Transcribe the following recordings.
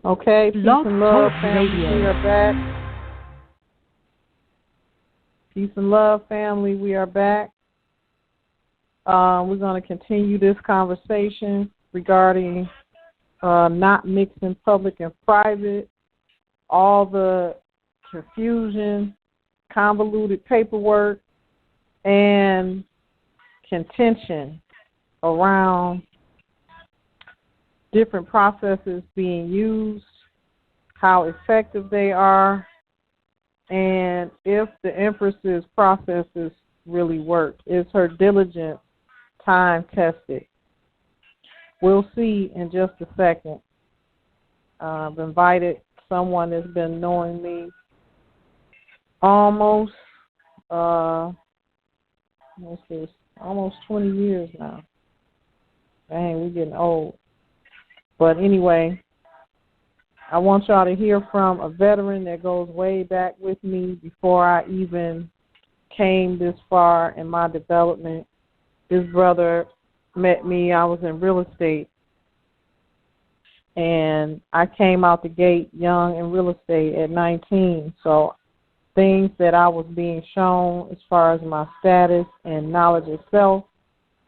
Okay, peace Blog and love, Talk family. Radio. We are back. Peace and love, family. We are back. We're going to continue this conversation regarding not mixing public and private, all the confusion, convoluted paperwork, and contention around different processes being used, how effective they are, and if the Empress's processes really work. Is her diligence time-tested? We'll see in just a second. I've invited someone that's been knowing me almost 20 years now. Dang, we're getting old. But anyway, I want y'all to hear from a veteran that goes way back with me before I even came this far in my development. This brother met me. I was in real estate, and I came out the gate young in real estate at 19. So things that I was being shown as far as my status and knowledge itself,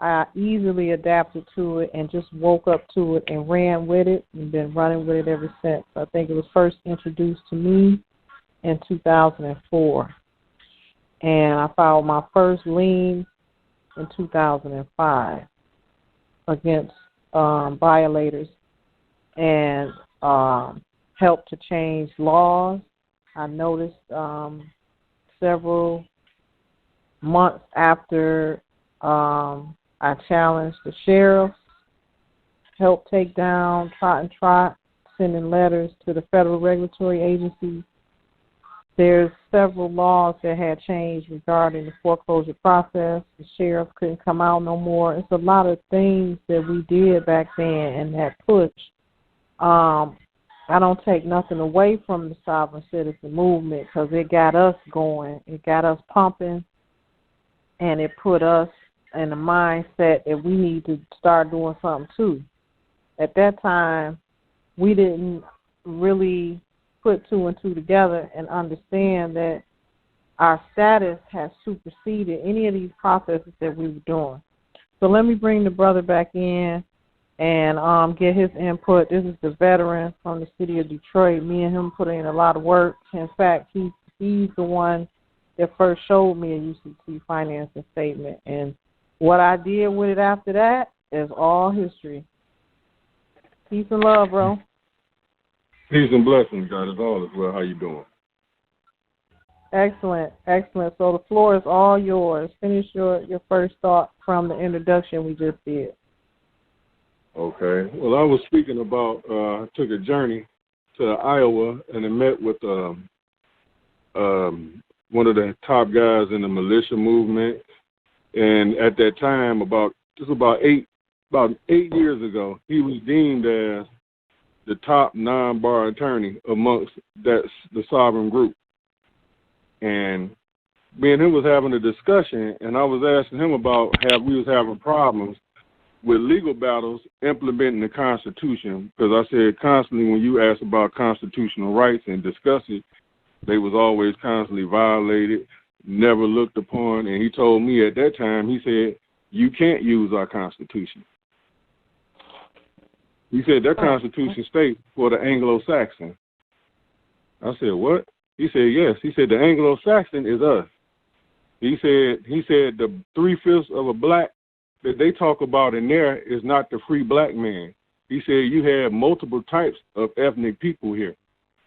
I easily adapted to it and just woke up to it and ran with it and been running with it ever since. I think it was first introduced to me in 2004. And I filed my first lien in 2005 against violators and helped to change laws. I noticed several months after I challenged the sheriffs, helped take down Trot, sending letters to the federal regulatory agencies. There's several laws that had changed regarding the foreclosure process. The sheriff couldn't come out no more. It's a lot of things that we did back then and that push. I don't take nothing away from the sovereign citizen movement because it got us going. It got us pumping, and it put us in the mindset that we need to start doing something too. At that time, we didn't really put two and two together and understand that our status has superseded any of these processes that we were doing. So let me bring the brother back in and get his input. This is the veteran from the city of Detroit. Me and him put in a lot of work. In fact, he's the one that first showed me a UCC financing statement. And what I did with it after that is all history. Peace and love, bro. Peace and blessings, God, is all as well. How you doing? Excellent, excellent. So the floor is all yours. Finish your first thought from the introduction we just did. Okay. Well, I was speaking about I took a journey to Iowa and I met with one of the top guys in the militia movement. And at that time, about 8 years ago, he was deemed as the top non-bar attorney amongst the sovereign group. And me and him was having a discussion, and I was asking him about how we was having problems with legal battles implementing the Constitution, because I said constantly when you ask about constitutional rights and discuss it, they was always constantly violated, never looked upon. And he told me at that time, he said, you can't use our Constitution. He said that Constitution states for the Anglo-Saxon. I said, what? He said, yes. He said the Anglo-Saxon is us. He said the 3/5 of a black that they talk about in there is not the free black man. He said you had multiple types of ethnic people here.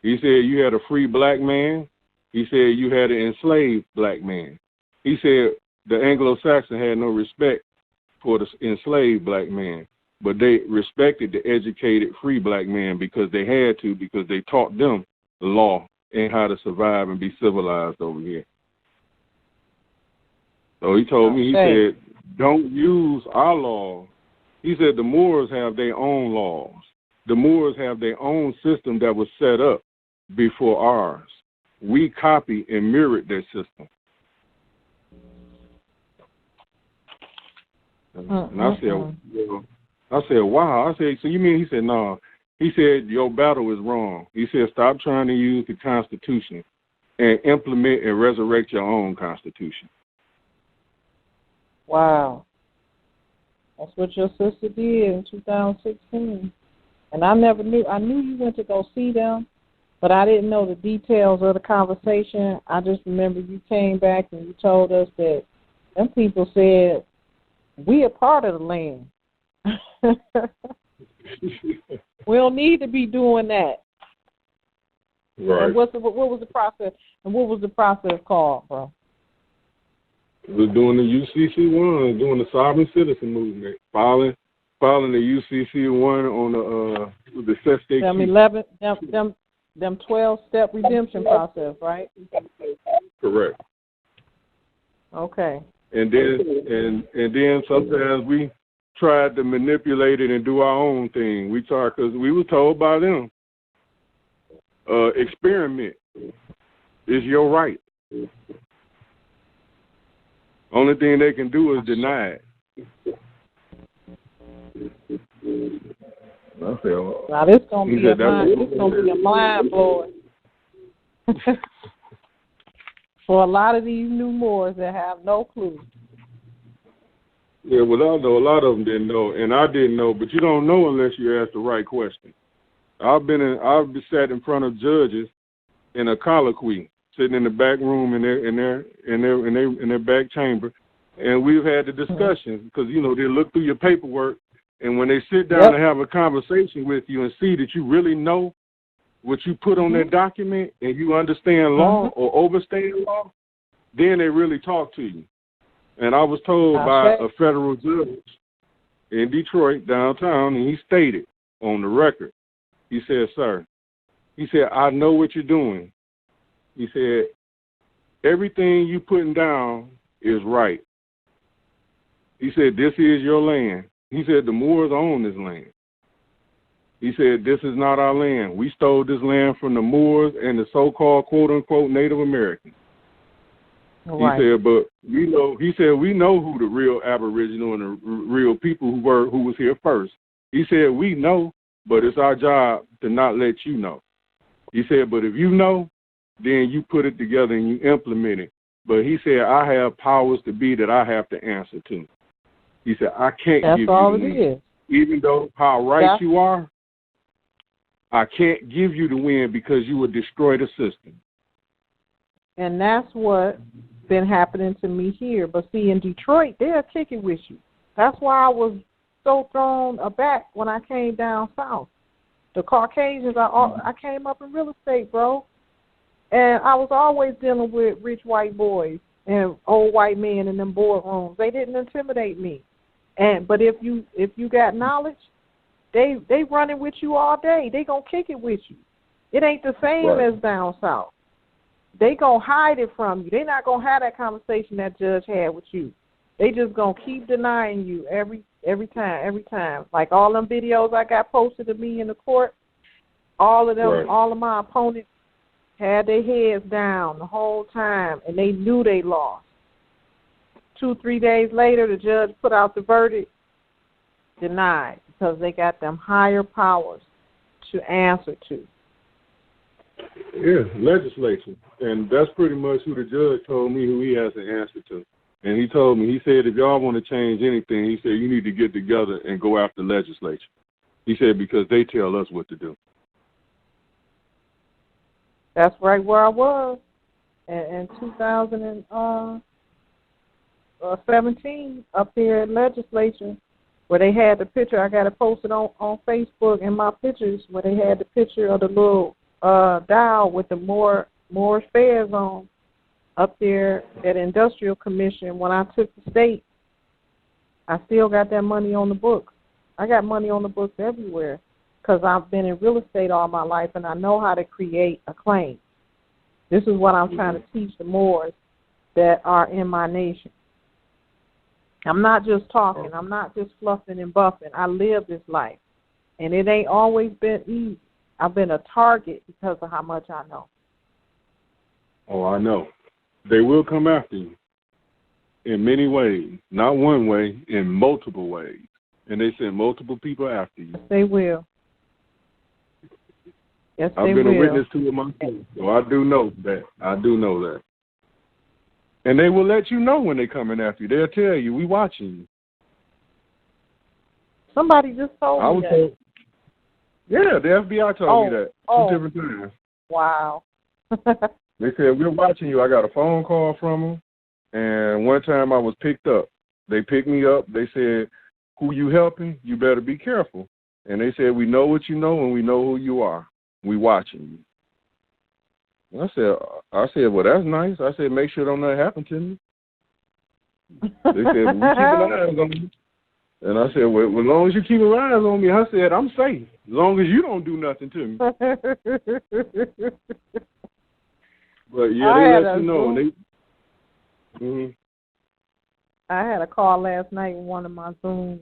He said you had a free black man. He said you had an enslaved black man. He said the Anglo-Saxon had no respect for the enslaved black man, but they respected the educated free black man because they had to, because they taught them the law and how to survive and be civilized over here. So he told me, he said, don't use our laws. He said the Moors have their own laws. The Moors have their own system that was set up before ours. We copy and mirrored their system. And I said, wow. I said, so you mean, he said, no. He said, your battle is wrong. He said, stop trying to use the Constitution and implement and resurrect your own Constitution. Wow. That's what your sister did in 2016. And I never knew. I knew you went to go see them, but I didn't know the details of the conversation. I just remember you came back and you told us that them people said, we are part of the land. We don't need to be doing that. Right. And what was the process? And what was the process called, bro? We're doing the UCC1, doing the sovereign citizen movement, filing the UCC1 on the cestate. Them 12-step redemption process, right? Correct. Okay. And then sometimes we tried to manipulate it and do our own thing. Because we were told by them, experiment is your right. Only thing they can do is deny it. Now this gonna be a mind blower for a lot of these new Moors that have no clue. Yeah, well, I know a lot of them didn't know, and I didn't know. But you don't know unless you ask the right question. I've sat in front of judges in a colloquy, sitting in the back room in their back chamber, and we've had the discussions because they look through your paperwork, and when they sit down and have a conversation with you and see that you really know what you put on that document and you understand law or overstand law, then they really talk to you. And I was told by a federal judge in Detroit downtown, and he stated on the record, he said, "Sir," he said, "I know what you're doing." He said, "Everything you putting down is right." He said, "This is your land." He said, "The Moors own this land." He said, "This is not our land. We stole this land from the Moors and the so-called quote-unquote Native Americans." Right. He said, "But we know." He said, "We know who the real Aboriginal and the real people who was here first." He said, "We know, but it's our job to not let you know." He said, "But if you know, then you put it together and you implement it." But he said, "I have powers to be that I have to answer to." He said, "I can't give you the win. Even though how right you are, I can't give you the win because you would destroy the system." And that's what's been happening to me here. But see, in Detroit, they'll kick it with you. That's why I was so thrown aback when I came down south. The Caucasians, I came up in real estate, bro. And I was always dealing with rich white boys and old white men in them boardrooms. They didn't intimidate me. But if you got knowledge, they running with you all day. They gonna kick it with you. It ain't the same as down south. They gonna hide it from you. They not gonna have that conversation that judge had with you. They just gonna keep denying you every time. Like all them videos I got posted of me in the court, all of them, all of my opponents had their heads down the whole time, and they knew they lost. 2-3 days later, the judge put out the verdict, denied, because they got them higher powers to answer to. Yeah, legislature. And that's pretty much who the judge told me who he has to answer to. And he told me, he said, if y'all want to change anything, he said, you need to get together and go after legislature. He said, because they tell us what to do. That's right where I was in 2017 up here at legislature, where they had the picture. I got it posted on Facebook in my pictures, where they had the picture of the little dial with the Moorish fairs on up there at Industrial Commission. When I took the state, I still got that money on the books. I got money on the books everywhere because I've been in real estate all my life, and I know how to create a claim. This is what I'm trying to teach the Moors that are in my nation. I'm not just talking. I'm not just fluffing and buffing. I live this life, and it ain't always been easy. I've been a target because of how much I know. Oh, I know. They will come after you in many ways. Not one way, in multiple ways. And they send multiple people after you. They will. Yes, I've been a witness to it myself, so I do know that. And they will let you know when they're coming after you. They'll tell you, we watching you. Somebody just told me that. Yeah, the FBI told me that 2 different times. Wow. They said, we're watching you. I got a phone call from them, and one time I was picked up. They picked me up. They said, who you helping? You better be careful. And they said, we know what you know, and we know who you are. We watching you. And I said, well, that's nice. I said, make sure don't nothing happen to me. They said, well, we keep an eye on you. And I said, well, as long as you keep your eyes on me, I said, I'm safe. As long as you don't do nothing to me. But, yeah, they let you know. I had a call last night with one of my Zoom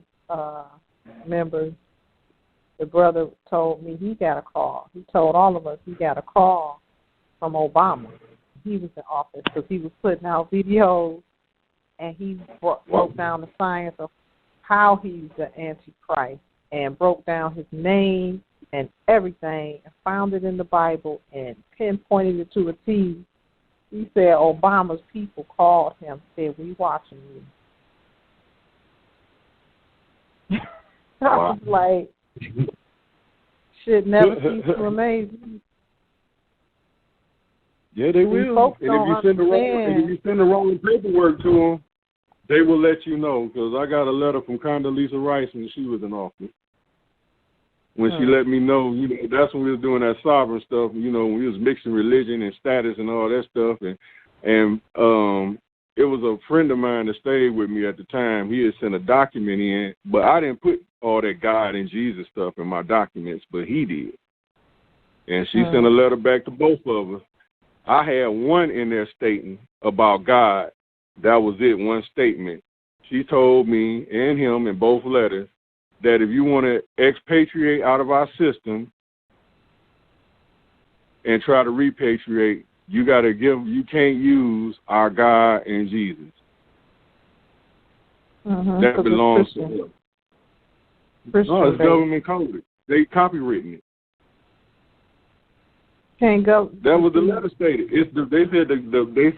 members. The brother told me he got a call. He told all of us he got a call from Obama. He was in office because he was putting out videos, and he broke down the science of how he's the Antichrist and broke down his name and everything and found it in the Bible and pinpointed it to a T. He said Obama's people called him, said, we watching you. I was like, shit never cease to amaze me. Yeah, they will. And if you send the wrong paperwork to them, they will let you know, because I got a letter from Condoleezza Rice when she was in office. When she let me know, that's when we was doing that sovereign stuff, when we was mixing religion and status and all that stuff. And it was a friend of mine that stayed with me at the time. He had sent a document in, but I didn't put all that God and Jesus stuff in my documents, but he did. And she sent a letter back to both of us. I had one in there stating about God. That was it, one statement. She told me and him in both letters that if you want to expatriate out of our system and try to repatriate, you can't use our God and Jesus. That belongs to us. No, it's government coded. They copywritten it. Can't go. That was the letter stated. They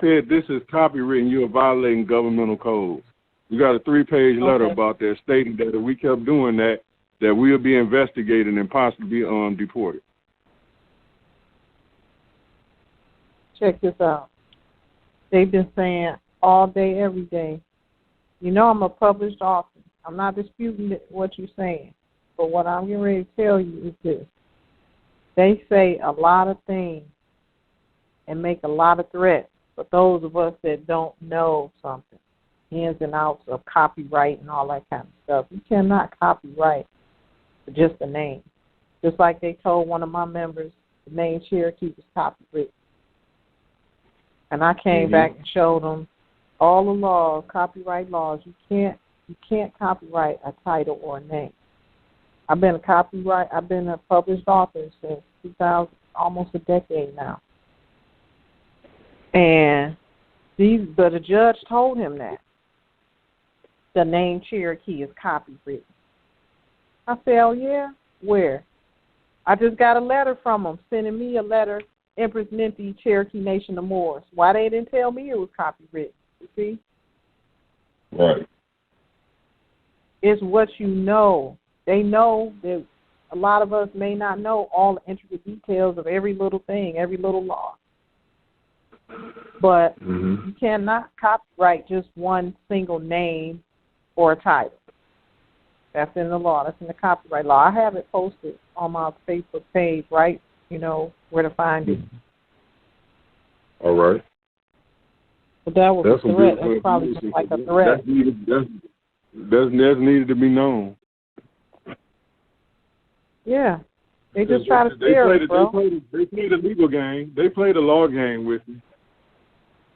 said this is copywritten. You are violating governmental codes. You got a 3-page letter about that stating that if we kept doing that we'll be investigated and possibly deported. Check this out. They've been saying all day, every day. I'm a published author. I'm not disputing what you're saying, but what I'm getting ready to tell you is this. They say a lot of things and make a lot of threats for those of us that don't know something, ins and outs of copyright and all that kind of stuff. You cannot copyright for just a name. Just like they told one of my members the name Cherokee was copyrighted. And I came back and showed them all the laws, copyright laws. You can't copyright a title or a name. I've been a published author since 2000, almost a decade now. And but the judge told him that the name Cherokee is copywritten. I said, oh yeah? Where? I just got a letter from him sending me a letter, Empress, Ninti, Cherokee Nation of Moors. Why they didn't tell me it was copywritten? You see? Right. It's what you know. They know that a lot of us may not know all the intricate details of every little thing, every little law. But you cannot copyright just one single name or a title. That's in the law. That's in the copyright law. I have it posted on my Facebook page, right? Where to find it. All right. But that was a threat. That's probably just like a threat. That's needed to be known. Yeah. They just try to scare us, bro. They play the legal game. They play the law game with you.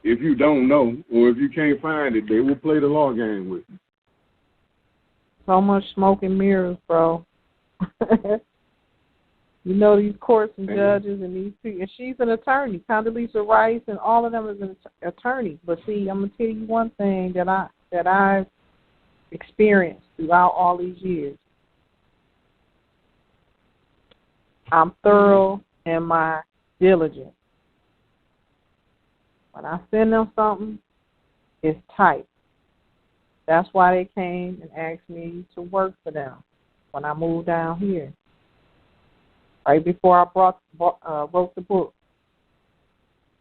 If you don't know, or if you can't find it, they will play the law game with you. So much smoke and mirrors, bro. These courts and judges and these people. And she's an attorney. Condoleezza Rice and all of them is an attorney. But see, I'm going to tell you one thing that I've experienced throughout all these years. I'm thorough and my diligence. When I send them something, it's tight. That's why they came and asked me to work for them when I moved down here. Right before I wrote the book,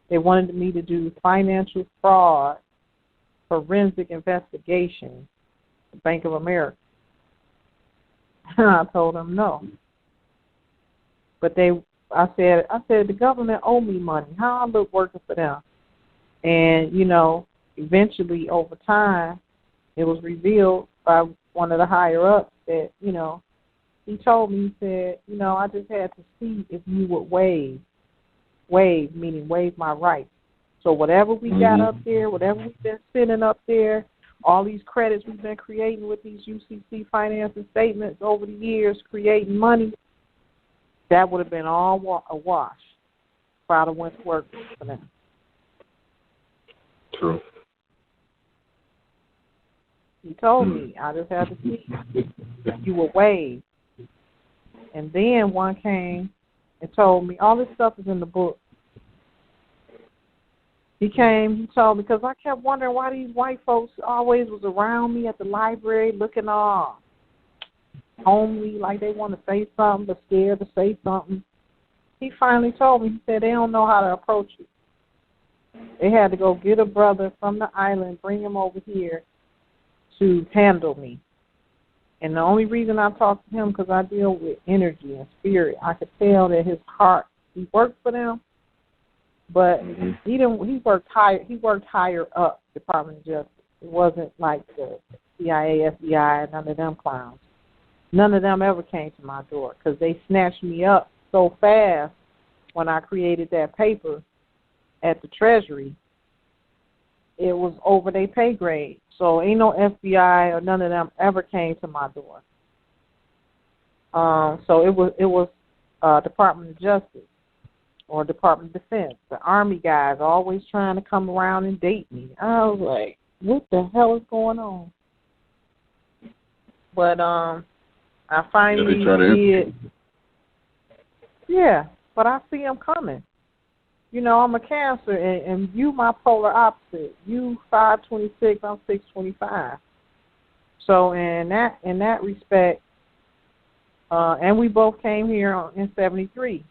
they wanted me to do financial fraud, forensic investigation, the Bank of America. I told them no. But I said the government owe me money. How I look working for them? And, eventually over time, it was revealed by one of the higher ups that, he told me, he said, I just had to see if you would waive my rights. So whatever we got up there, whatever we've been sending up there, all these credits we've been creating with these UCC financing statements over the years, creating money, that would have been all a wash if I'd have went to work for them. True. He told me I just had to see if you would waive. And then one came and told me, all this stuff is in the book. He told me, because I kept wondering why these white folks always was around me at the library looking all homely, like they want to say something but scared to say something. He finally told me, he said they don't know how to approach it. They had to go get a brother from the island, bring him over here to handle me. And the only reason I talked to him, because I deal with energy and spirit, I could tell that his heart, he worked for them, but he worked higher up, Department of Justice. It wasn't like the CIA, FBI, none of them clowns. None of them ever came to my door because they snatched me up so fast when I created that paper at the Treasury. It was over their pay grade. So ain't no FBI or none of them ever came to my door. So it was Department of Justice or Department of Defense. The Army guys always trying to come around and date me. I was like, what the hell is going on? But I finally did. Yeah, but I see them coming. I'm a Cancer, and you my polar opposite. You 526, I'm 625. So in that respect, and we both came here in 73.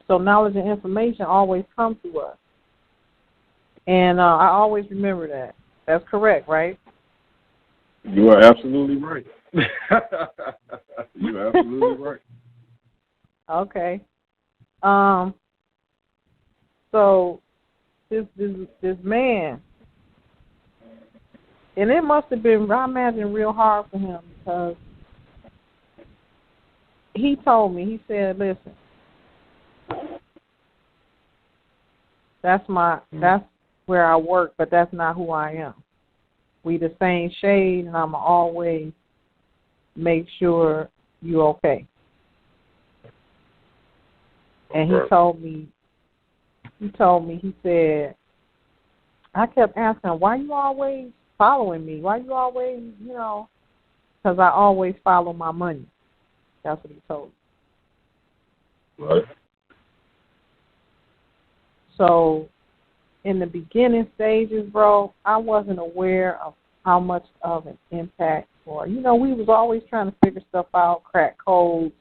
So knowledge and information always come to us, and I always remember that. That's correct, right? You are absolutely right. You are absolutely right. Okay. So this man, and it must have been, I imagine, real hard for him because he told me, he said, listen, that's where I work, but that's not who I am. We the same shade, and I'm always make sure you okay. And he told me, he said, I kept asking him, why you always following me? Why you always, because I always follow my money. That's what he told me. Right. So in the beginning stages, bro, I wasn't aware of how much of an impact or, we was always trying to figure stuff out, crack codes,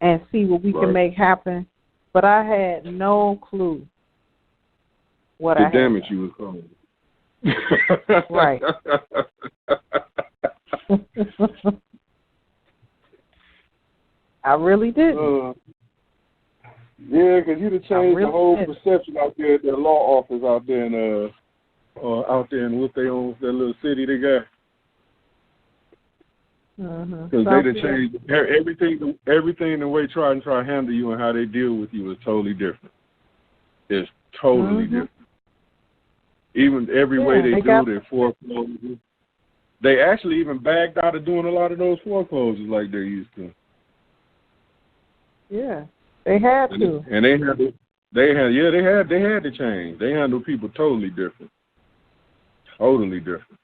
and see what we can make happen. But I had no clue what the I had damage done. you was causing. Right. I really didn't. Yeah, because you'd have changed the whole perception out there at their law office out there in what they own, that little city they got. Because they done changed everything the way try to handle you and how they deal with you is totally different. It's totally different. Even every way they do their foreclosures. They actually even backed out of doing a lot of those foreclosures like they used to. Yeah, they had to. And they had to change. They handle people totally different. Totally different.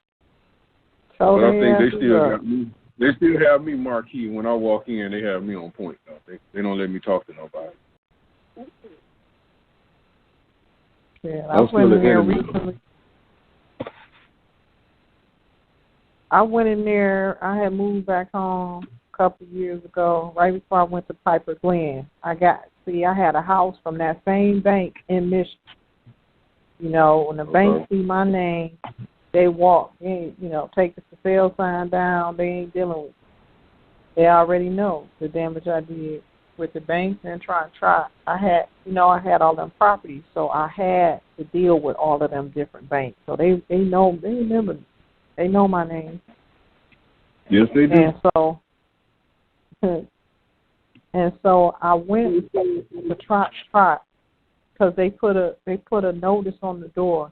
But I think they still got me. They still have me marquee when I walk in. They have me on point. Though. They don't let me talk to nobody. Yeah, I went in there recently. I went in there. I had moved back home a couple of years ago, right before I went to Piper Glen. I had a house from that same bank in Michigan. You know, when the bank see my name, they walk in, you know, take the for sale sign down. They ain't dealing with it. They already know the damage I did with the banks and try. I had all them properties, so I had to deal with all of them different banks. So they remember me. They know my name. Yes, they do. And so I went to Trot because they put a notice on the door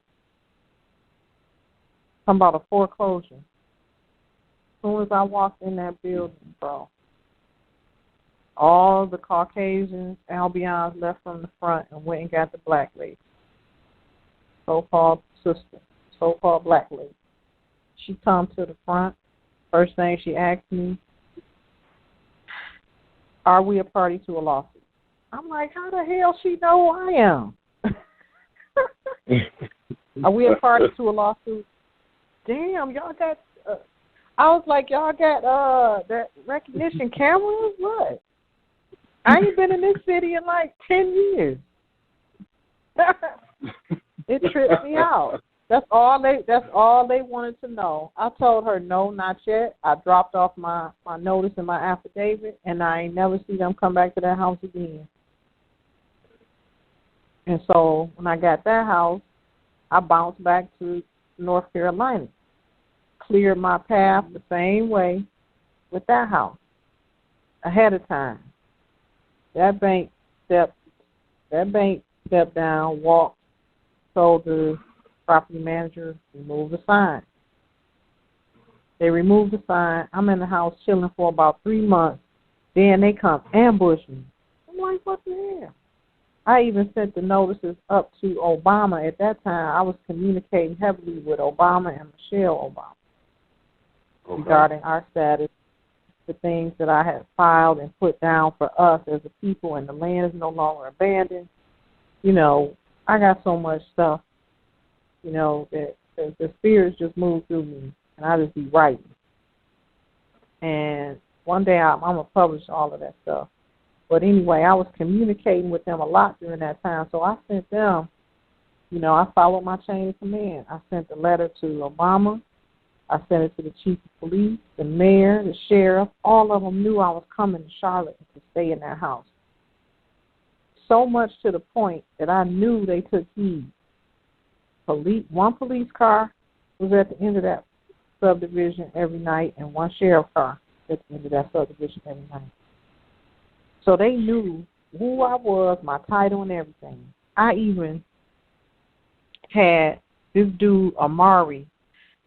talking about a foreclosure. As soon as I walked in that building, bro, all the Caucasians, Albions left from the front and went and got the black lady, so-called sister, so-called black lady. She come to the front. First thing she asked me, are we a party to a lawsuit? I'm like, how the hell she know who I am? Are we a party to a lawsuit? Damn, y'all got, I was like, y'all got that recognition cameras? What? I ain't been in this city in like 10 years. It tripped me out. That's all they wanted to know. I told her, no, not yet. I dropped off my notice and my affidavit, and I ain't never see them come back to that house again. And so when I got that house, I bounced back to North Carolina, cleared my path the same way with that house ahead of time. That bank stepped down, walked, told the property manager, remove the sign. They removed the sign. I'm in the house chilling for about 3 months. Then they come ambush me. I'm like, what the hell? I even sent the notices up to Obama. At that time, I was communicating heavily with Obama and Michelle Obama regarding our status, the things that I had filed and put down for us as a people, and the land is no longer abandoned. You know, I got so much stuff, you know, that the spirits just move through me, and I just be writing. And one day I'm going to publish all of that stuff. But anyway, I was communicating with them a lot during that time, so I sent them, you know, I followed my chain of command. I sent a letter to Obama. I sent it to the chief of police, the mayor, the sheriff. All of them knew I was coming to Charlotte to stay in that house. So much to the point that I knew they took heed. One police car was at the end of that subdivision every night, and one sheriff car at the end of that subdivision every night. So they knew who I was, my title, and everything. I even had this dude, Amari,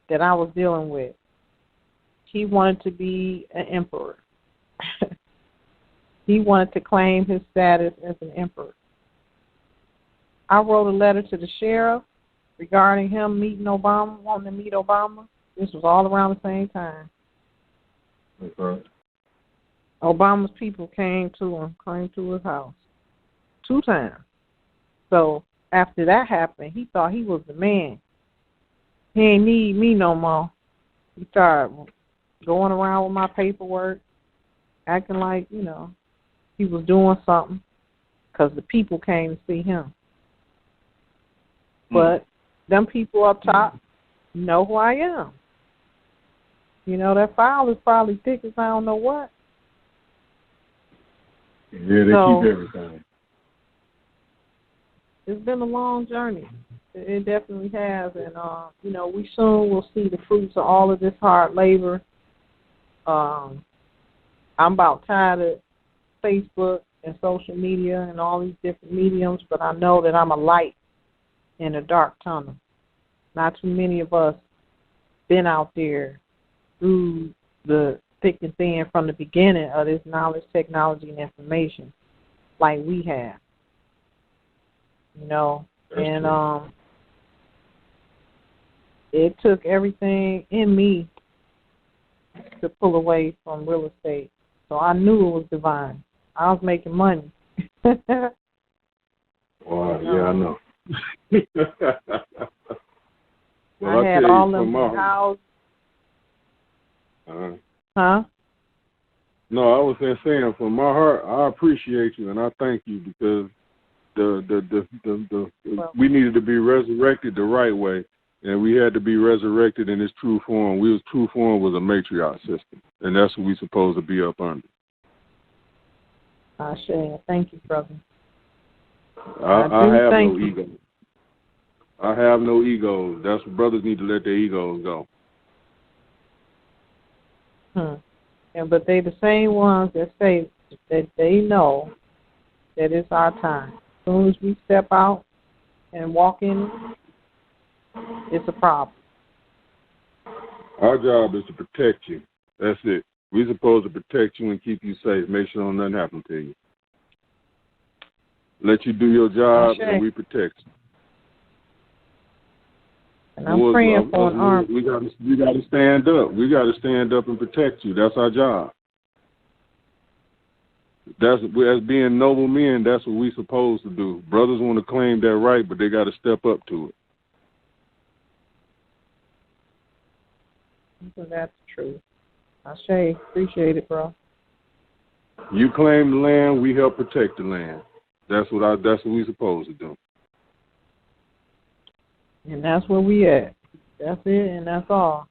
that I was dealing with. He wanted to be an emperor. He wanted to claim his status as an emperor. I wrote a letter to the sheriff regarding him meeting Obama, wanting to meet Obama. This was all around the same time. Okay. Obama's people came to his house 2 times. So after that happened, he thought he was the man. He ain't need me no more. He started going around with my paperwork, acting like, you know, he was doing something because the people came to see him. But them people up top know who I am. You know, that file is probably thick as I don't know what. Yeah, they keep everything. It's been a long journey. It definitely has. And, you know, we soon will see the fruits of all of this hard labor. I'm about tired of Facebook and social media and all these different mediums, but I know that I'm a light in a dark tunnel. Not too many of us been out there through the thick and thin from the beginning of this knowledge, technology, and information like we have. You know, and it took everything in me to pull away from real estate. So I knew it was divine. I was making money. Well, yeah, I know. Well, I had all them houses. Huh? No, I was saying from my heart, I appreciate you and I thank you because we needed to be resurrected the right way, and we had to be resurrected in its true form. True form was a matriarch system, and that's what we're supposed to be up under. Aseer. Thank you, brother. I have no ego. I have no egos. That's what brothers need to let their egos go. But they the same ones that say that they know that it's our time. As soon as we step out and walk in, it's a problem. Our job is to protect you. That's it. We're supposed to protect you and keep you safe. Make sure nothing happens to you. Let you do your job, and we protect you. And I'm praying for an army. We got to stand up. We got to stand up and protect you. That's our job. As being noble men, that's what we're supposed to do. Brothers want to claim that right, but they got to step up to it. That's true. Aseer, appreciate it, bro. You claim the land, we help protect the land. That's what we're supposed to do. And that's where we at. That's it, and that's all.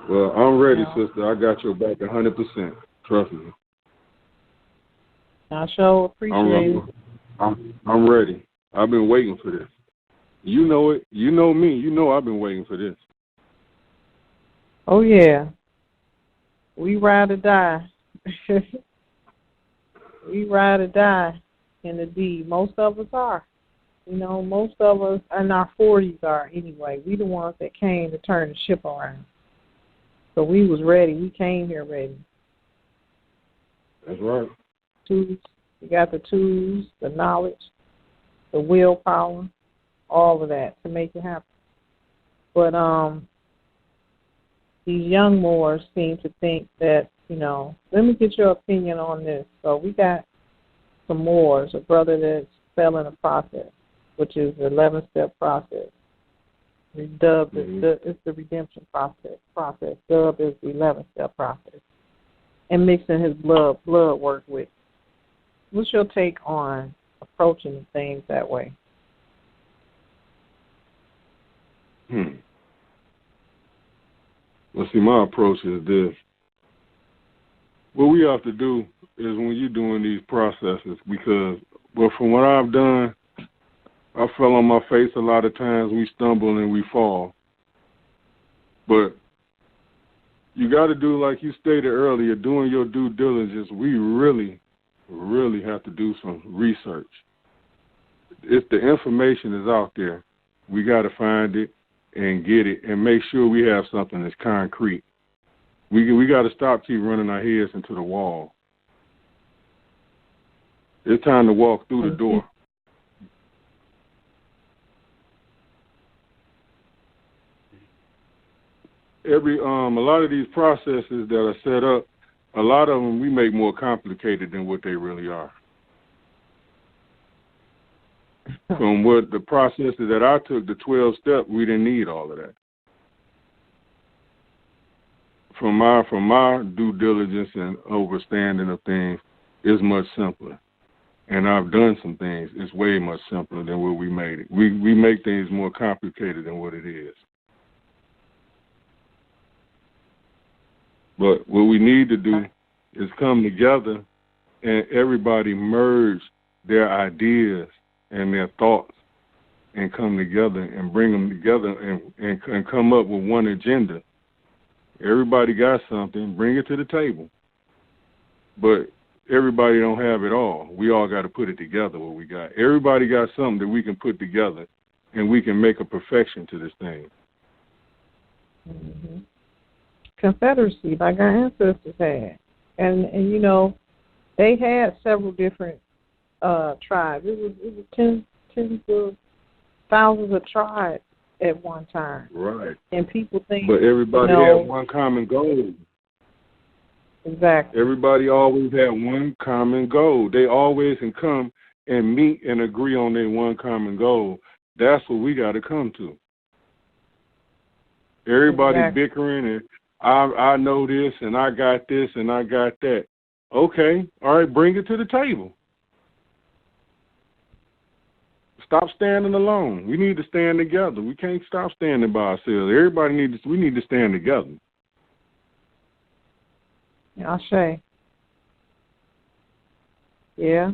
Well, I'm ready, sister. I got your back 100%. Trust me. I sure appreciate it. I'm ready. I've been waiting for this. You know it. You know me. You know I've been waiting for this. Oh, yeah. We ride or die. We ride or die in the deed. Most of us are. Most of us in our 40s are anyway. We the ones that came to turn the ship around. So we was ready. We came here ready. That's right. Tools. We got the tools, the knowledge, the willpower, all of that to make it happen. But these young Moors seem to think that, let me get your opinion on this. So we got some Moors, a brother that's fell in a process, which is the 11-step process. Dubbed it's the redemption process. Dubbed is the 11-step process. And mixing his blood work with. What's your take on approaching things that way? Well, see, my approach is this. What we have to do is when you're doing these processes, because, from what I've done, I fell on my face a lot of times. We stumble and we fall. But you got to do, like you stated earlier, doing your due diligence. We really, really have to do some research. If the information is out there, we got to find it and get it and make sure we have something that's concrete. We got to keep running our heads into the wall. It's time to walk through the door. A lot of these processes that are set up, a lot of them we make more complicated than what they really are. From what the processes that I took, the 12 step, we didn't need all of that. From my due diligence and understanding of things, it's much simpler. And I've done some things. It's way much simpler than what we made it. We make things more complicated than what it is. But what we need to do is come together and everybody merge their ideas and their thoughts and come together and bring them together and come up with one agenda. Everybody got something, bring it to the table. But everybody don't have it all. We all got to put it together, what we got. Everybody got something that we can put together, and we can make a perfection to this thing. Mm-hmm. Confederacy, like our ancestors had. And they had several different tribes. It was tens of thousands of tribes at one time. Right. And people think... But everybody had one common goal. Exactly. Everybody always had one common goal. They always can come and meet and agree on their one common goal. That's what we got to come to. Everybody bickering and I know this and I got this and I got that. Okay, all right, bring it to the table. Stop standing alone. We need to stand together. We can't stop standing by ourselves. We need to stand together. Ashe. Yeah.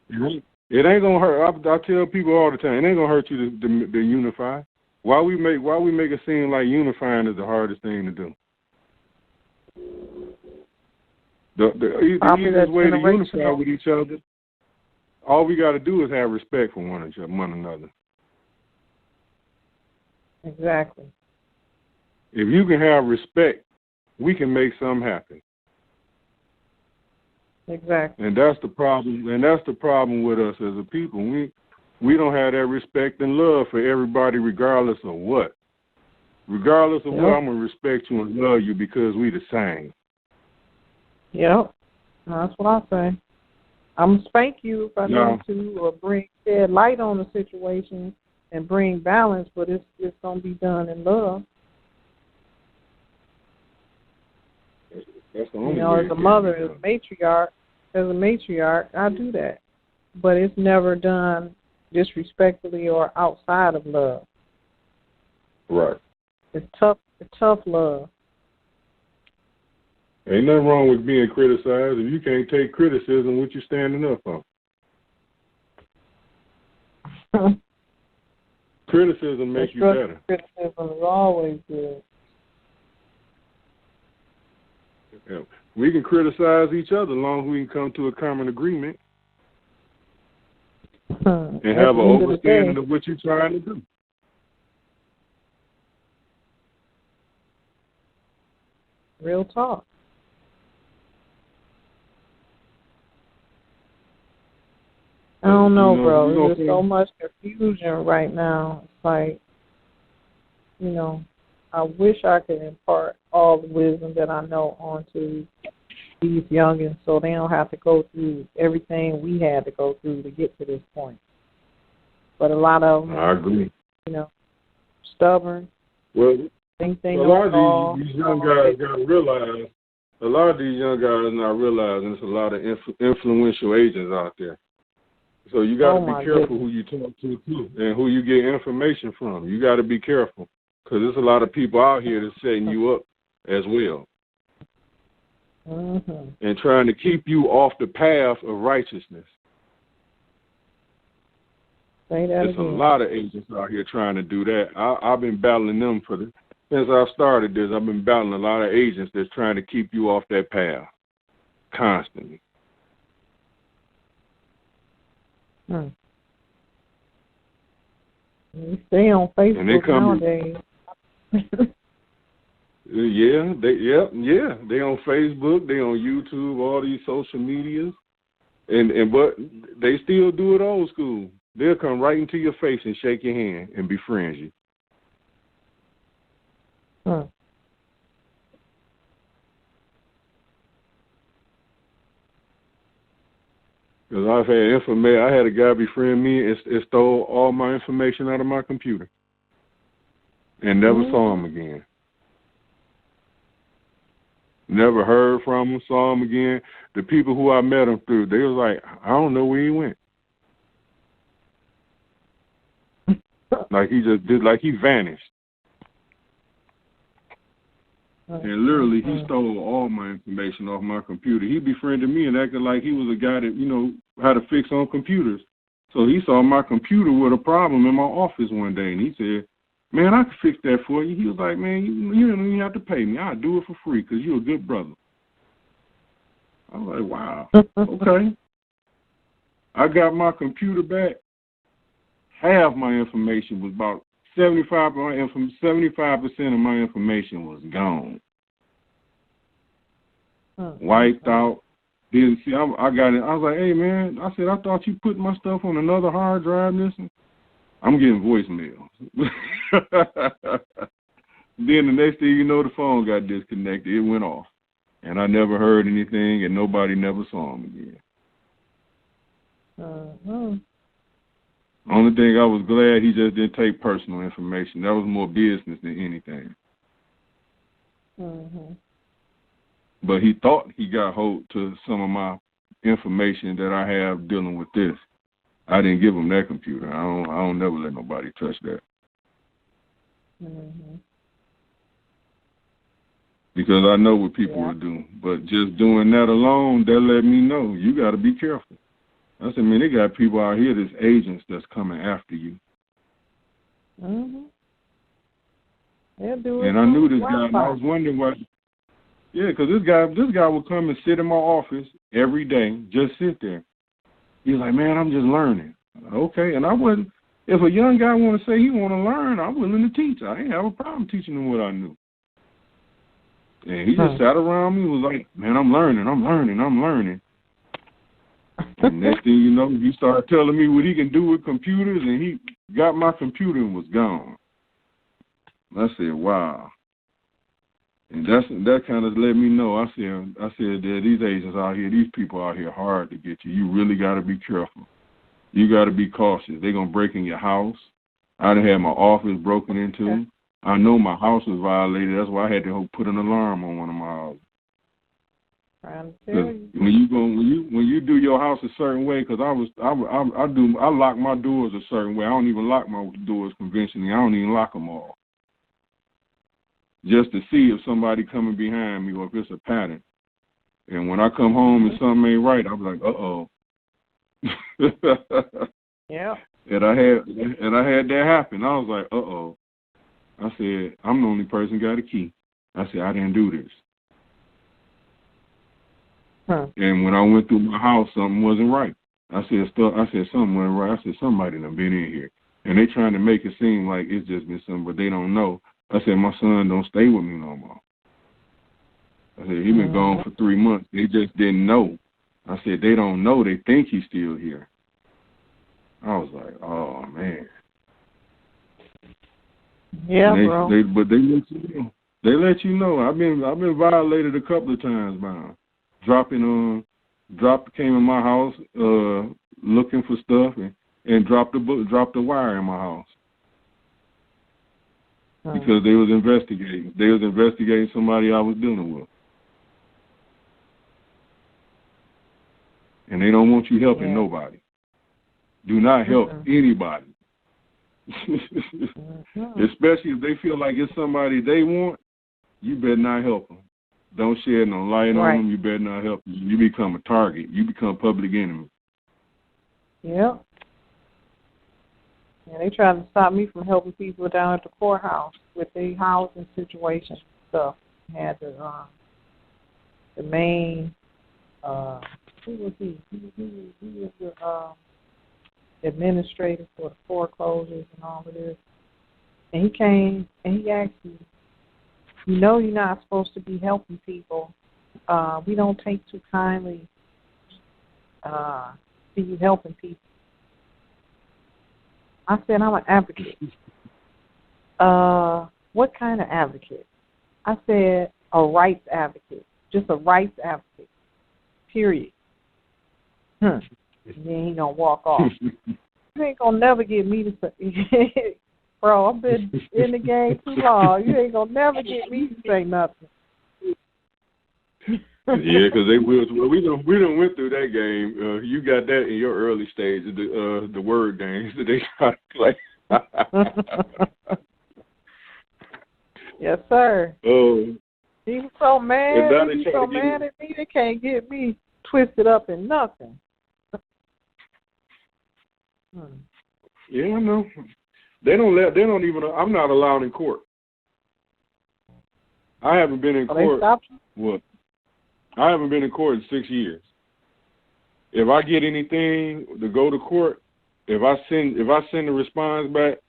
It ain't gonna hurt. I tell people all the time, it ain't gonna hurt you to unify. Why we make it seem like unifying is the hardest thing to do? The easiest way to unify with each other, all we got to do is have respect for one another. Exactly. If you can have respect, we can make something happen. Exactly. And that's the problem. And that's the problem with us as a people. We don't have that respect and love for everybody, regardless of what. Regardless of what, I'm gonna respect you and love you because we the same. Yep. That's what I say. I'm going to spank you if I need to, or shed light on the situation and bring balance, but it's going to be done in love. That's the only way. As a mother, as a matriarch, I do that. But it's never done disrespectfully or outside of love. Right. It's tough love. Ain't nothing wrong with being criticized. If you can't take criticism, what you standing up for? Criticism makes you better. Criticism is always good. Yeah. We can criticize each other as long as we can come to a common agreement and have an understanding of what you're trying to do. Real talk. I don't know, bro. There's so much confusion right now. It's like, I wish I could impart all the wisdom that I know onto these youngins so they don't have to go through everything we had to go through to get to this point. But a lot of them, I agree. Stubborn. Well, think they a lot of these young guys got to realize, a lot of these young guys are not realizing there's a lot of influential agents out there. So you got to be careful who you talk to too, and who you get information from. You got to be careful because there's a lot of people out here that's setting you up as well, and trying to keep you off the path of righteousness. There's a lot of agents out here trying to do that. I've been battling them since I started this. I've been battling a lot of agents that's trying to keep you off that path constantly. You stay on Facebook nowadays. They on Facebook, they on YouTube, all these social medias, but they still do it old school. They'll come right into your face and shake your hand and befriend you. Because I've had information. I had a guy befriend me and stole all my information out of my computer and never saw him again. Never heard from him, saw him again. The people who I met him through, they was like, I don't know where he went. Like he just did, like he vanished. And literally, he stole all my information off my computer. He befriended me and acted like he was a guy that, how to fix on computers. So he saw my computer with a problem in my office one day, and he said, man, I can fix that for you. He was like, man, you don't even have to pay me. I'll do it for free because you're a good brother. I was like, wow, okay. I got my computer back. Half my information was about 75% of my information was gone. Wiped out. Didn't see. I got it. I was like, hey, man, I said, I thought you put my stuff on another hard drive. Listen, I'm getting voicemails. Then the next thing you know, the phone got disconnected. It went off. And I never heard anything, and nobody never saw him again. Only thing I was glad he just didn't take personal information. That was more business than anything. But he thought he got hold to some of my information that I have dealing with this. I didn't give him that computer. I don't never let nobody touch that. Because I know what people will do. But just doing that alone, that let me know you got to be careful. I said, man, they got people out here that's agents that's coming after you. They'll do it. And I knew this guy, and I was wondering why. Yeah, because this guy would come and sit in my office every day, just sit there. He's like, man, I'm just learning. Okay, and I wouldn't. If a young guy want to say he want to learn, I'm willing to teach. I ain't have a problem teaching him what I knew. And he just sat around me and was like, man, I'm learning. And next thing you know, he started telling me what he can do with computers, and he got my computer and was gone. I said, wow. And that kind of let me know. I said that these agents out here, these people out here hard to get you. You really got to be careful. You got to be cautious. They're going to break in your house. I done had my office broken into. I know my house was violated. That's why I had to put an alarm on one of my houses. When you do your house a certain way, because I lock my doors a certain way. I don't even lock my doors conventionally. I don't even lock them all, just to see if somebody coming behind me or if it's a pattern. And when I come home and something ain't right, I'm like, uh-oh. Yeah. And I had that happen. I was like, uh-oh. I said, I'm the only person got a key. I said, I didn't do this. And when I went through my house, something wasn't right. I said something wasn't right. I said, somebody done been in here. And they trying to make it seem like it's just been something, but they don't know. I said, my son don't stay with me no more. I said, he been gone for 3 months. They just didn't know. I said, they don't know. They think he's still here. I was like, oh, man. Yeah, bro. But they let you know. They let you know. I've been violated a couple of times by them. Came in my house looking for stuff and dropped the wire in my house. Because they was investigating. They was investigating somebody I was dealing with. And they don't want you helping nobody. Do not help anybody. Especially if they feel like it's somebody they want, you better not help them. Don't shed no light on them. You better not help them. You become a target. You become public enemy. Yeah. And they try to stop me from helping people down at the courthouse with their housing situation and stuff. Had the main, who was he? He was the administrator for the foreclosures and all of this. And he came and he asked me, you know you're not supposed to be helping people. We don't take too kindly to you helping people. I said, I'm an advocate. What kind of advocate? I said, a rights advocate. Just a rights advocate. Period. And then he gonna walk off. You ain't gonna never get me to say, bro, I've been in the game too long. You ain't gonna never get me to say nothing. Yeah, because they will. Well, we done went through that game. You got that in your early stages, the word games that they try to play. Yes, sir. Oh. He was so mad. He was so mad at me. They can't get me twisted up in nothing. Yeah, I know. They don't even. I'm not allowed in court. I haven't been in court. They stopped you? What? I haven't been in court in 6 years. If I get anything to go to court, if I send the response back,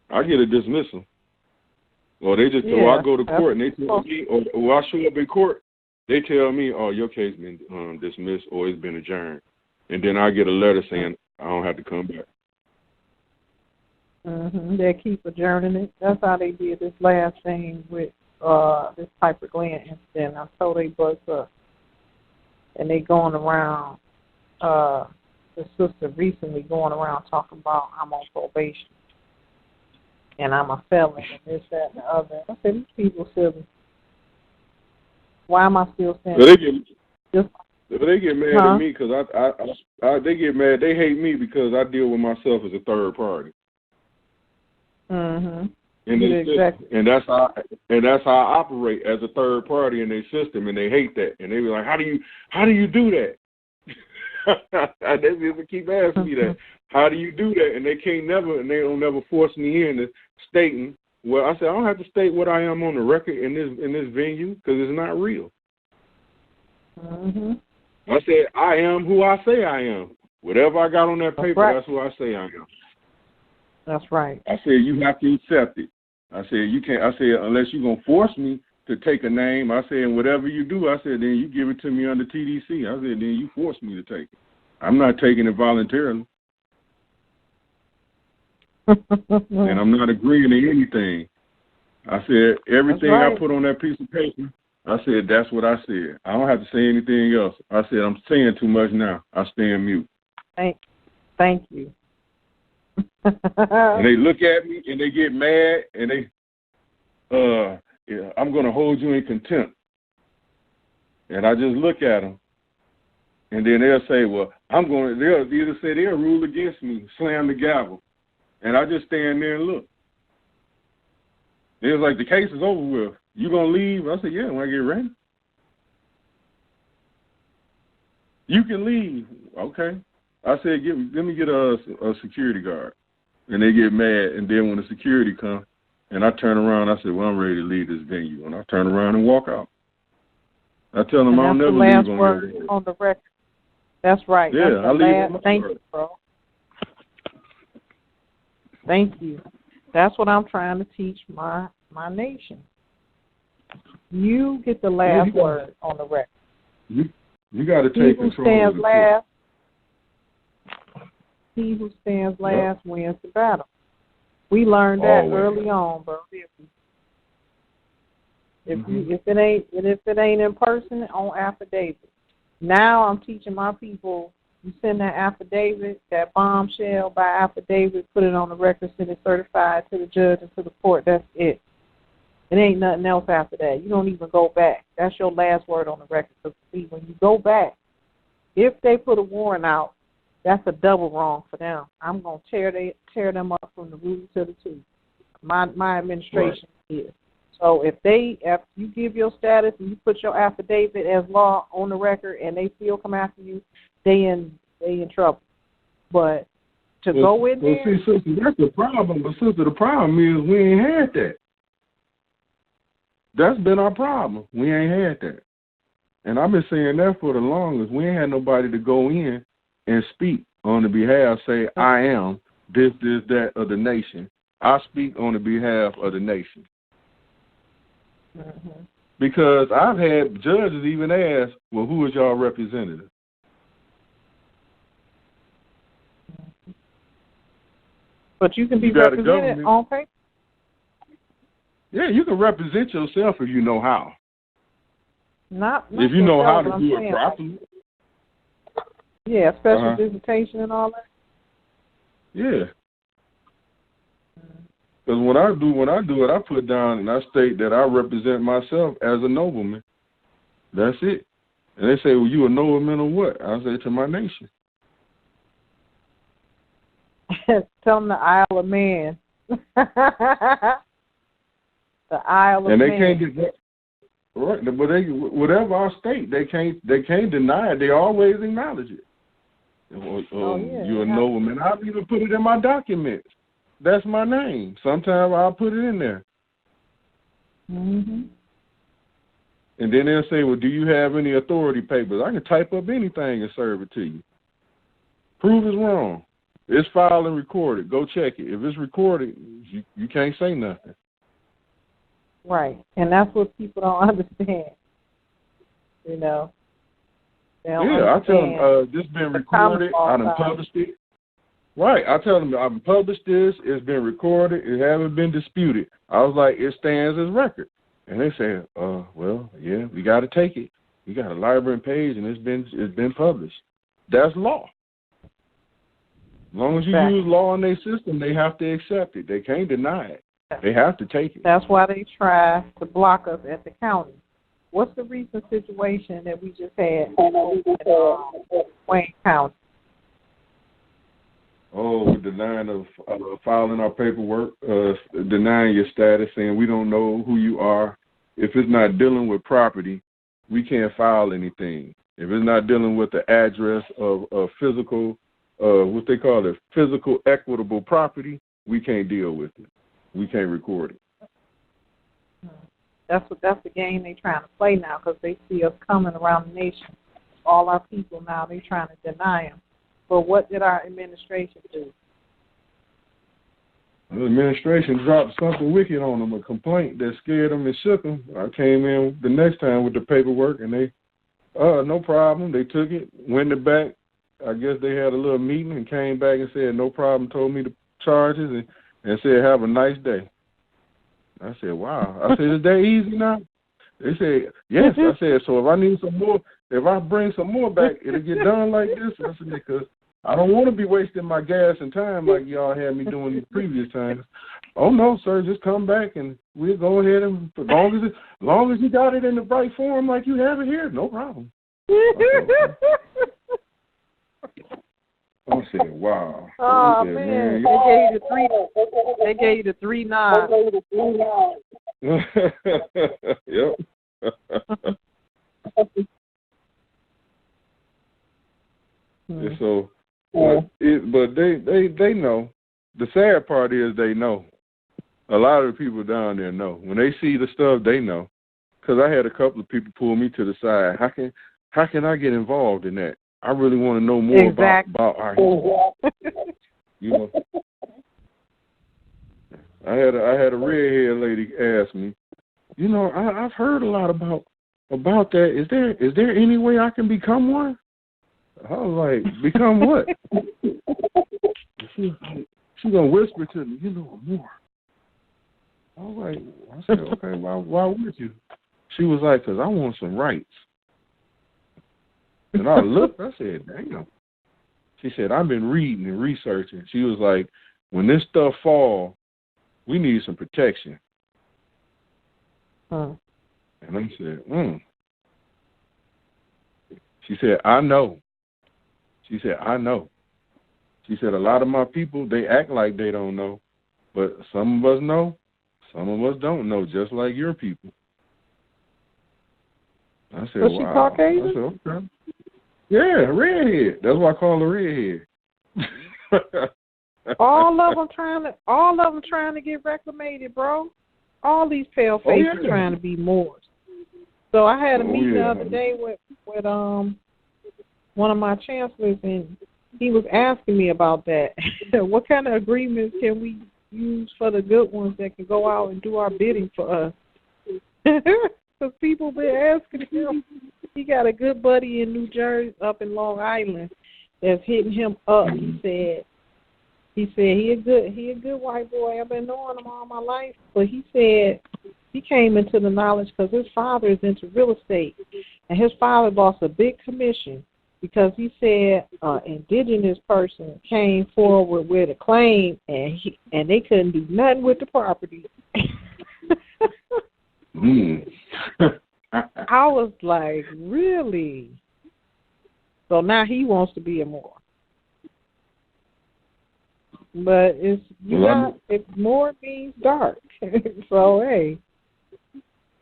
I get a dismissal. Or they just I go to court and they tell me, or I show up in court, they tell me, oh, your case been dismissed or it's been adjourned, and then I get a letter saying I don't have to come back. They keep adjourning it. That's how they did this last thing with this Piper Glen incident. I told they bust up, and they going around the sister recently going around talking about I'm on probation and I'm a felon and this, that, and the other. I said, these people silly. Why am I still saying they get mad at me because they get mad. They hate me because I deal with myself as a third party. Mhm. Exactly. And that's how I operate as a third party in their system, and they hate that. And they be like, "How do you do that?" They just keep asking me that. How do you do that? And they don't never force me into stating. Well, I said I don't have to state what I am on the record in this venue because it's not real. Mhm. I said I am who I say I am. Whatever I got on that paper, that's who I say I am. That's right. I said you have to accept it. I said you can't. I said unless you're gonna force me to take a name. I said and whatever you do, I said then you give it to me under TDC. I said then you force me to take it. I'm not taking it voluntarily, and I'm not agreeing to anything. I said everything I put on that piece of paper. I said that's what I said. I don't have to say anything else. I said I'm saying too much now. I stay on mute. Thank you. And they look at me and they get mad and I'm going to hold you in contempt. And I just look at them. And then they'll say, well, they'll either say they'll rule against me, slam the gavel. And I just stand there and look. It was like, the case is over with. You going to leave? I said, yeah, when I get ready. You can leave. Okay. I said, let me get a security guard. And they get mad. And then when the security comes, and I turn around, I said, well, I'm ready to leave this venue. And I turn around and walk out. I tell them I'll never leave on your on the record. That's right. Yeah, I leave. Thank you, bro. Thank you. That's what I'm trying to teach my nation. You get the last word on the record. You got to take control of the court. He who stands last wins the battle. We learned that early on, bro. If it ain't in person, on affidavit. Now I'm teaching my people. You send that affidavit, that bombshell by affidavit, put it on the record, send it certified to the judge and to the court. That's it. It ain't nothing else after that. You don't even go back. That's your last word on the record. So see, when you go back, if they put a warrant out, that's a double wrong for them. I'm gonna tear them up from the root to the tooth. My administration is. So if you give your status and you put your affidavit as law on the record and they still come after you, they in trouble. But go in there. See, sister, that's the problem. But sister, the problem is we ain't had that. That's been our problem. We ain't had that. And I've been saying that for the longest. We ain't had nobody to go in and speak on the behalf, say, I am this, that, of the nation. I speak on the behalf of the nation. Mm-hmm. Because I've had judges even ask, well, who is y'all representative? But you can be represented on paper? Yeah, you can represent yourself if you know how. Not if you know how to do it properly. Yeah, special visitation and all that. Yeah. Because when I do it, I put down and I state that I represent myself as a nobleman. That's it. And they say, well, you a nobleman or what? I say, to my nation. Tell them the Isle of Man. The Isle of Man. And they can't get that. Right, but whatever our state, they can't deny it. They always acknowledge it. You're a nobleman. I've even put it in my documents. That's my name. Sometimes I'll put it in there. Mm-hmm. And then they'll say, well, do you have any authority papers? I can type up anything and serve it to you. Prove it's wrong. It's filed and recorded. Go check it. If it's recorded, you can't say nothing. Right. And that's what people don't understand. You know. I tell them, this been recorded. I done published it. Right. I tell them, I've published this. It's been recorded. It haven't been disputed. I was like, it stands as record. And they say, well, yeah, we got to take it. We got a library page, and it's been published. That's law. As long as you use law in their system, they have to accept it. They can't deny it. They have to take it. That's why they try to block us at the county. What's the recent situation that we just had in Wayne County? Oh, with denying of filing our paperwork, denying your status, saying we don't know who you are. If it's not dealing with property, we can't file anything. If it's not dealing with the address of physical, what they call it, physical equitable property, we can't deal with it. We can't record it. That's the game they're trying to play now, because they see us coming around the nation. All our people now, they're trying to deny them. But what did our administration do? The administration dropped something wicked on them, a complaint that scared them and shook them. I came in the next time with the paperwork, and they, no problem. They took it, went it back. I guess they had a little meeting and came back and said, no problem, told me the charges, and said, have a nice day. I said, wow. I said, is that easy now? They said, yes. I said, so if I need some more, if I bring some more back, it'll get done like this. I said, because I don't want to be wasting my gas and time like y'all had me doing the previous times. Oh, no, sir, just come back and we'll go ahead and as long as you got it in the right form like you have it here, no problem. I said, wow. Oh, said, man. They gave you the three nods. Yep. And so, but they know. The sad part is they know. A lot of the people down there know. When they see the stuff, they know. Because I had a couple of people pull me to the side. How can I get involved in that? I really want to know more about our history. You know, I had a redhead lady ask me, you know, I've heard a lot about that. Is there any way I can become one? I was like, become what? She's gonna whisper to me, you know more. I said, okay, why would you? She was like, 'cause I want some rights. And I looked, I said, damn. She said, I've been reading and researching. She was like, when this stuff falls, we need some protection. And I said, She said, I know. She said, I know. She said, a lot of my people, they act like they don't know. But some of us know, some of us don't know, just like your people. I said, was wow. She Caucasian? I said, okay. Yeah, redhead. That's why I call her redhead. all of them trying to get reclamated, bro. All these pale faces trying to be Moors. So I had a meeting the other day with one of my chancellors, and he was asking me about that. What kind of agreements can we use for the good ones that can go out and do our bidding for us? Because people been asking him. He got a good buddy in New Jersey, up in Long Island, that's hitting him up. He said he a good white boy. I've been knowing him all my life, but he said he came into the knowledge because his father is into real estate, and his father lost a big commission because he said an indigenous person came forward with a claim, and they couldn't do nothing with the property. I was like, really? So now he wants to be a Moor. But it's Moor means dark. So hey.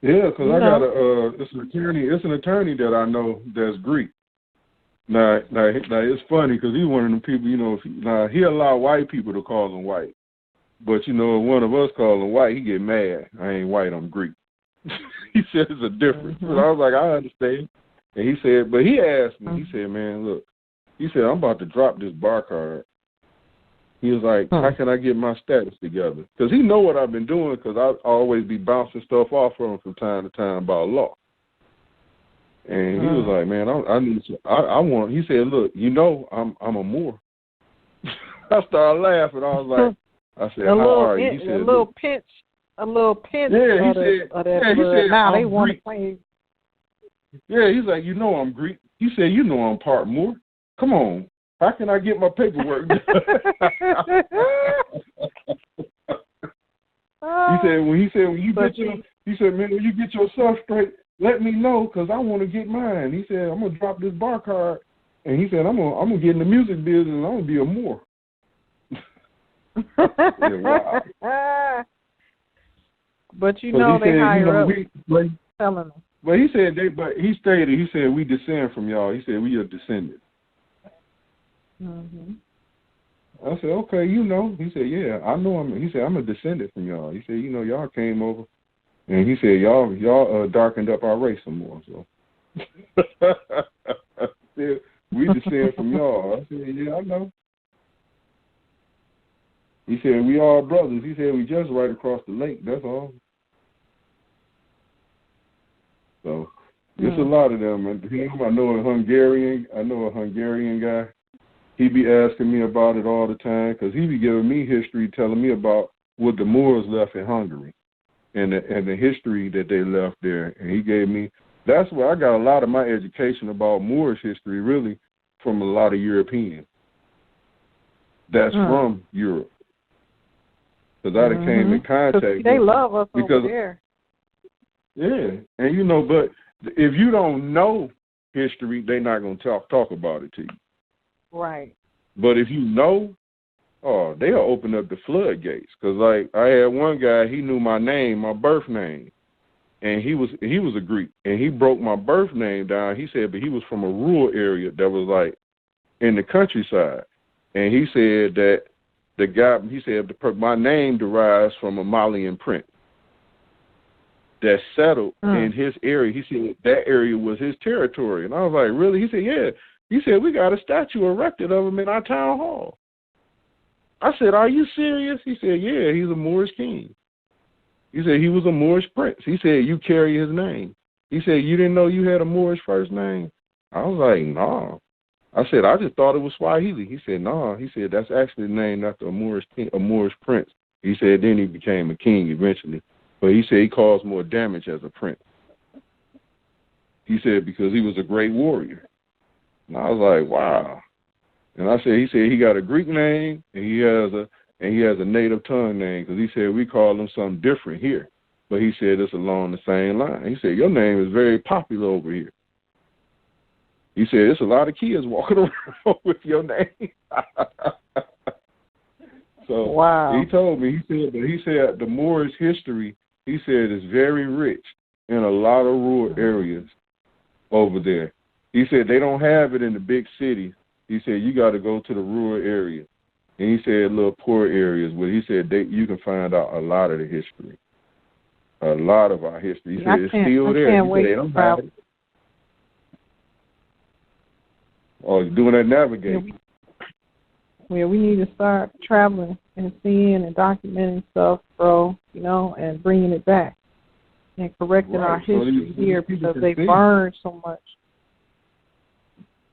Yeah, because I got it's an attorney that I know that's Greek. Now it's funny because he's one of them people, you know, now he allow white people to call him white. But you know, if one of us call him white, he get mad. I ain't white, I'm Greek. He said it's a difference. But I was like, I understand. And he said, but he asked me, he said, man, look, he said, I'm about to drop this bar card. He was like, how can I get my status together? Because he know what I've been doing because I always be bouncing stuff off of him from time to time about law. And he was like, man, I need to, I want, he said, look, you know I'm a Moor. I started laughing. I was like, I said, how are you? He said, a little pinch. Yeah, he said, now they I'm want Greek. to play. Yeah, he's like, you know I'm Greek. He said, you know I'm part Moor. Come on. How can I get my paperwork done? When you get your stuff straight, let me know because I want to get mine. He said, I'm gonna drop this bar card, and he said, I'm gonna get in the music business and I'm gonna be a Moor. Wow. But you know they hire up telling them. But he said he said we descend from y'all. He said we are descendants. Mm-hmm. I said, okay, you know. He said, yeah, I know. He said, I'm a descendant from y'all. He said, you know, y'all came over, and he said, y'all darkened up our race some more. So said, we descend from y'all. I said, yeah, I know. He said, we all brothers. He said, we just right across the lake. That's all. So it's a lot of them. And I know a Hungarian guy. He be asking me about it all the time because he be giving me history, telling me about what the Moors left in Hungary and the history that they left there. And he gave me, that's where I got a lot of my education about Moorish history, really, from a lot of Europeans. That's from Europe. Because I came in contact with they love us over there. Yeah, and you know, but if you don't know history, they're not going to talk about it to you. Right. But if you know, they'll open up the floodgates. Because, like, I had one guy, he knew my name, my birth name. And he was a Greek. And he broke my birth name down. He said, but he was from a rural area that was, like, in the countryside. And he said that my name derives from a Malian prince that settled in his area. He said that area was his territory. And I was like, really? He said, yeah. He said, we got a statue erected of him in our town hall. I said, are you serious? He said, yeah, he's a Moorish king. He said he was a Moorish prince. He said, you carry his name. He said, you didn't know you had a Moorish first name? I was like, no. I said, I just thought it was Swahili. He said, no. He said, that's actually named after a Moorish king, a Moorish prince. He said, then he became a king eventually. But he said he caused more damage as a prince. He said because he was a great warrior. And I was like, wow. And he said he got a Greek name and he has a native tongue name because he said we call him something different here. But he said it's along the same line. He said your name is very popular over here. He said it's a lot of kids walking around with your name. So wow. He told me, he said the Moorish history, he said, is very rich in a lot of rural areas over there. He said they don't have it in the big cities. He said you got to go to the rural areas. And he said little poor areas where he said you can find out a lot of the history. A lot of our history. He said it's still there. Can't wait to travel. Oh, you're doing that navigating. Yeah, we need to start traveling and seeing and documenting stuff, bro, and bringing it back and correcting our history here because they burned so much.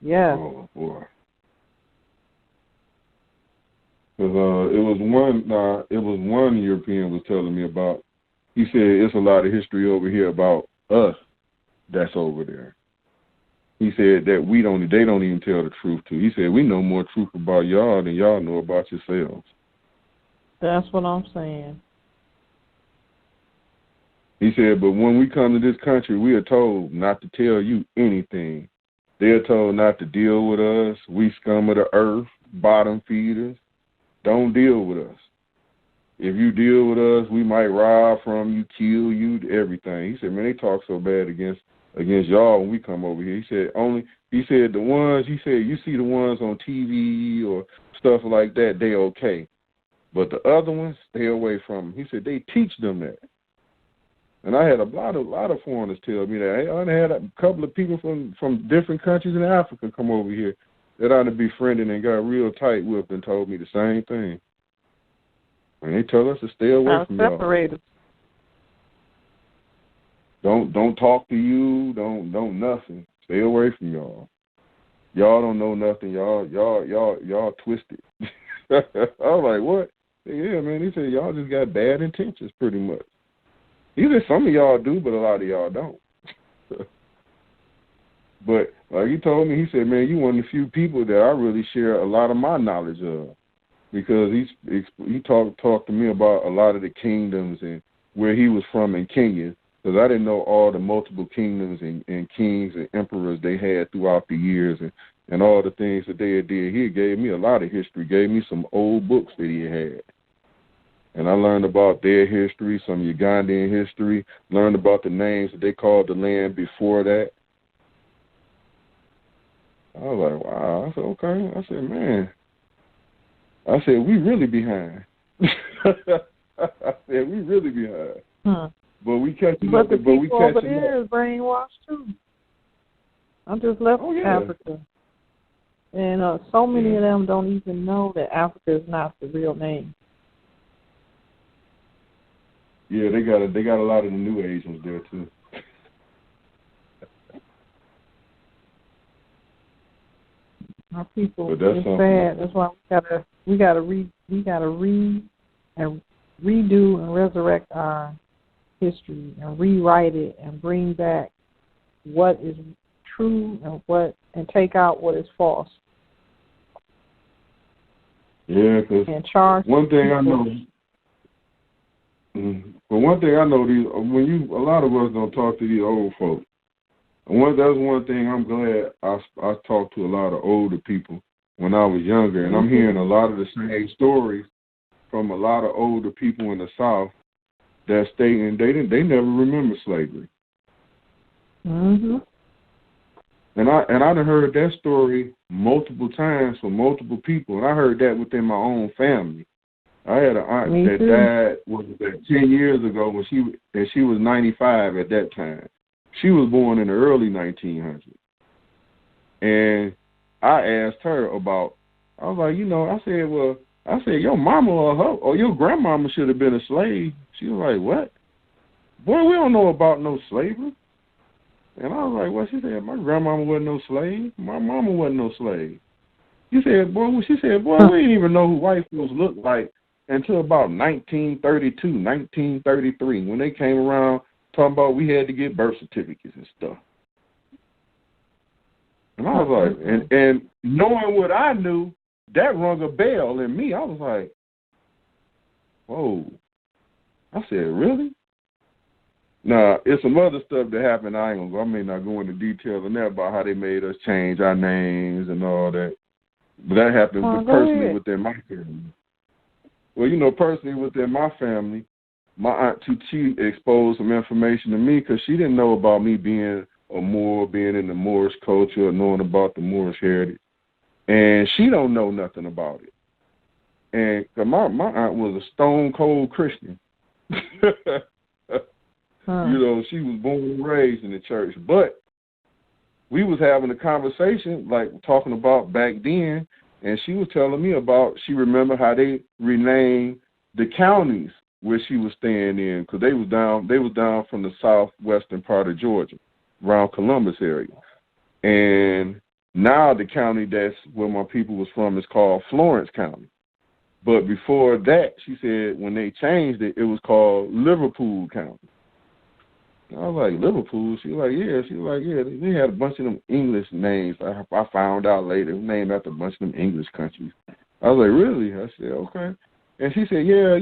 Yeah. Oh, boy. Because it was one European was telling me about. He said it's a lot of history over here about us that's over there. He said that they don't even tell the truth to. He said we know more truth about y'all than y'all know about yourselves. That's what I'm saying. He said, but when we come to this country, we are told not to tell you anything. They are told not to deal with us. We scum of the earth, bottom feeders. Don't deal with us. If you deal with us, we might rob from you, kill you, everything. He said, man, they talk so bad against y'all when we come over here. He said the ones, you see the ones on TV or stuff like that, they okay. But the other ones, stay away from them. He said they teach them that. And I had a lot of foreigners tell me that. I had a couple of people from different countries in Africa come over here that I befriended and got real tight with and told me the same thing. And they tell us to stay away from separated. Y'all. Don't talk to you. Don't nothing. Stay away from y'all. Y'all don't know nothing. Y'all twisted. I was like, what? Yeah, man. He said y'all just got bad intentions, pretty much. He said some of y'all do, but a lot of y'all don't. But like he told me, he said, man, you one of the few people that I really share a lot of my knowledge of, because he talked to me about a lot of the kingdoms and where he was from in Kenya, because I didn't know all the multiple kingdoms and kings and emperors they had throughout the years and all the things that they did. He gave me a lot of history, gave me some old books that he had. And I learned about their history, some Ugandan history, learned about the names that they called the land before that. I was like, wow. I said, okay. I said, man. I said, we really behind. I said, we really behind. But we catching up. But the people over there is brainwashed, too. I just left Africa. And so many of them don't even know that Africa is not the real name. Yeah, they got a lot of the New Asians there, too. Our people, it's sad. That's why we gotta redo and resurrect our history and rewrite it and bring back what is true and take out what is false. Yeah, because one thing I know. But one thing I know, a lot of us don't talk to these old folks. That's one thing I'm glad I talked to a lot of older people when I was younger, and I'm hearing a lot of the same stories from a lot of older people in the South that stating they never remember slavery. Mhm. And I done heard that story multiple times from multiple people, and I heard that within my own family. I had an aunt that died 10 years ago when she was 95 at that time. She was born in the early 1900s. And I asked her about, I was like, I said, your mama or your grandmama should have been a slave. She was like, what? Boy, we don't know about no slavery. And I was like, well, she said, my grandmama wasn't no slave. My mama wasn't no slave. She said, boy, we didn't even know who white folks looked like until about 1932, 1933, when they came around talking about we had to get birth certificates and stuff. And I was like, and knowing what I knew, that rung a bell in me. I was like, whoa. I said, really? Now, it's some other stuff that happened. I may not go into detail on that about how they made us change our names and all that. But that happened personally within my family. Well, personally within my family, my Aunt Tuti exposed some information to me because she didn't know about me being a Moor, being in the Moorish culture, or knowing about the Moorish heritage. And she don't know nothing about it. And cause my aunt was a stone-cold Christian. She was born and raised in the church. But we was having a conversation, like talking about back then, and she was telling me about, she remembered how they renamed the counties where she was staying in, because they was down from the southwestern part of Georgia, around Columbus area. And now the county that's where my people was from is called Florence County. But before that, she said when they changed it, it was called Liverpool County. I was like, Liverpool? She was like, yeah. She was like, yeah, they had a bunch of them English names. I found out later, named after a bunch of them English countries. I was like, really? I said, okay. And she said, yeah,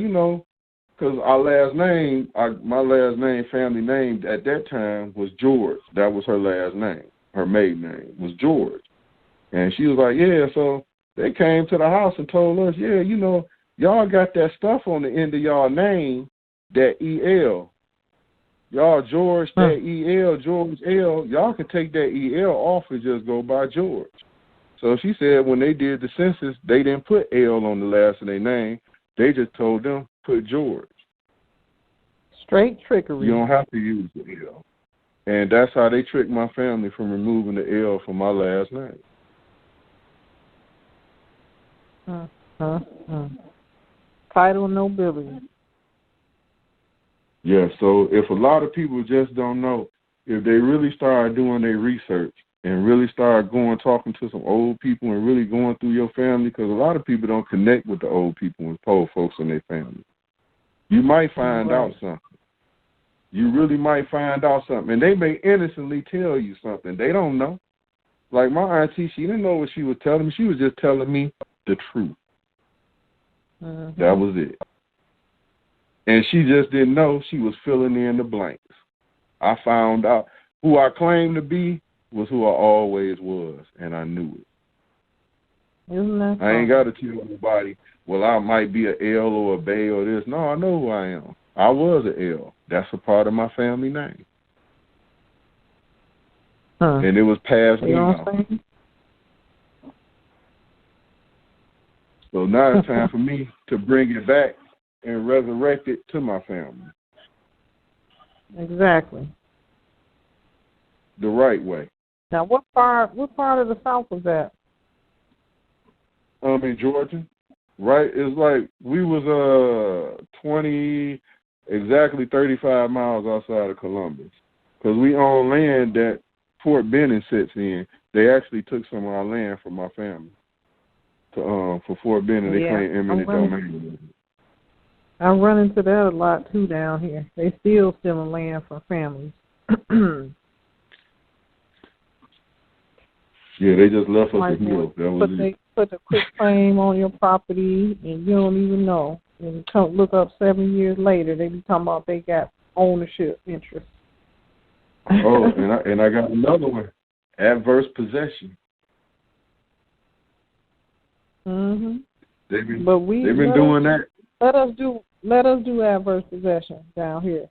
because our last name, my last name, family name at that time was George. That was her last name. Her maiden name was George. And she was like, yeah, so they came to the house and told us, yeah, y'all got that stuff on the end of y'all name, that E-L. Y'all George, that E-L, George L, y'all can take that E-L off and just go by George. So she said when they did the census, they didn't put L on the last of their name. They just told them, put George. Straight trickery. You don't have to use the L. And that's how they tricked my family from removing the L from my last name. Title nobility. Yeah, so if a lot of people just don't know, if they really start doing their research and really start talking to some old people and really going through your family, because a lot of people don't connect with the old people and poor folks in their family, you might find out something. You really might find out something. And they may innocently tell you something. They don't know. Like my auntie, she didn't know what she was telling me. She was just telling me the truth. Mm-hmm. That was it. And she just didn't know. She was filling in the blanks. I found out who I claimed to be was who I always was, and I knew it. Isn't that I ain't got to tell nobody, well, I might be an L or a Bay or this. No, I know who I am. I was an L. That's a part of my family name. Huh. And it was passed down. So now it's time for me to bring it back and resurrect it to my family. Exactly. The right way. Now, what part of the South was that? In Georgia, right? It's like we was 35 miles outside of Columbus, because we own land that Fort Benning sits in. They actually took some of our land from my family for Fort Benning. They claim eminent domain. I run into that a lot too down here. They still stealing land from families. Yeah, they just left us with milk. That was it. They put a quick claim on your property, and you don't even know. And come look up 7 years later, they be talking about they got ownership interest. Oh, and I got another one. Adverse possession. Mhm. They've been doing that. Let us do adverse possession down here.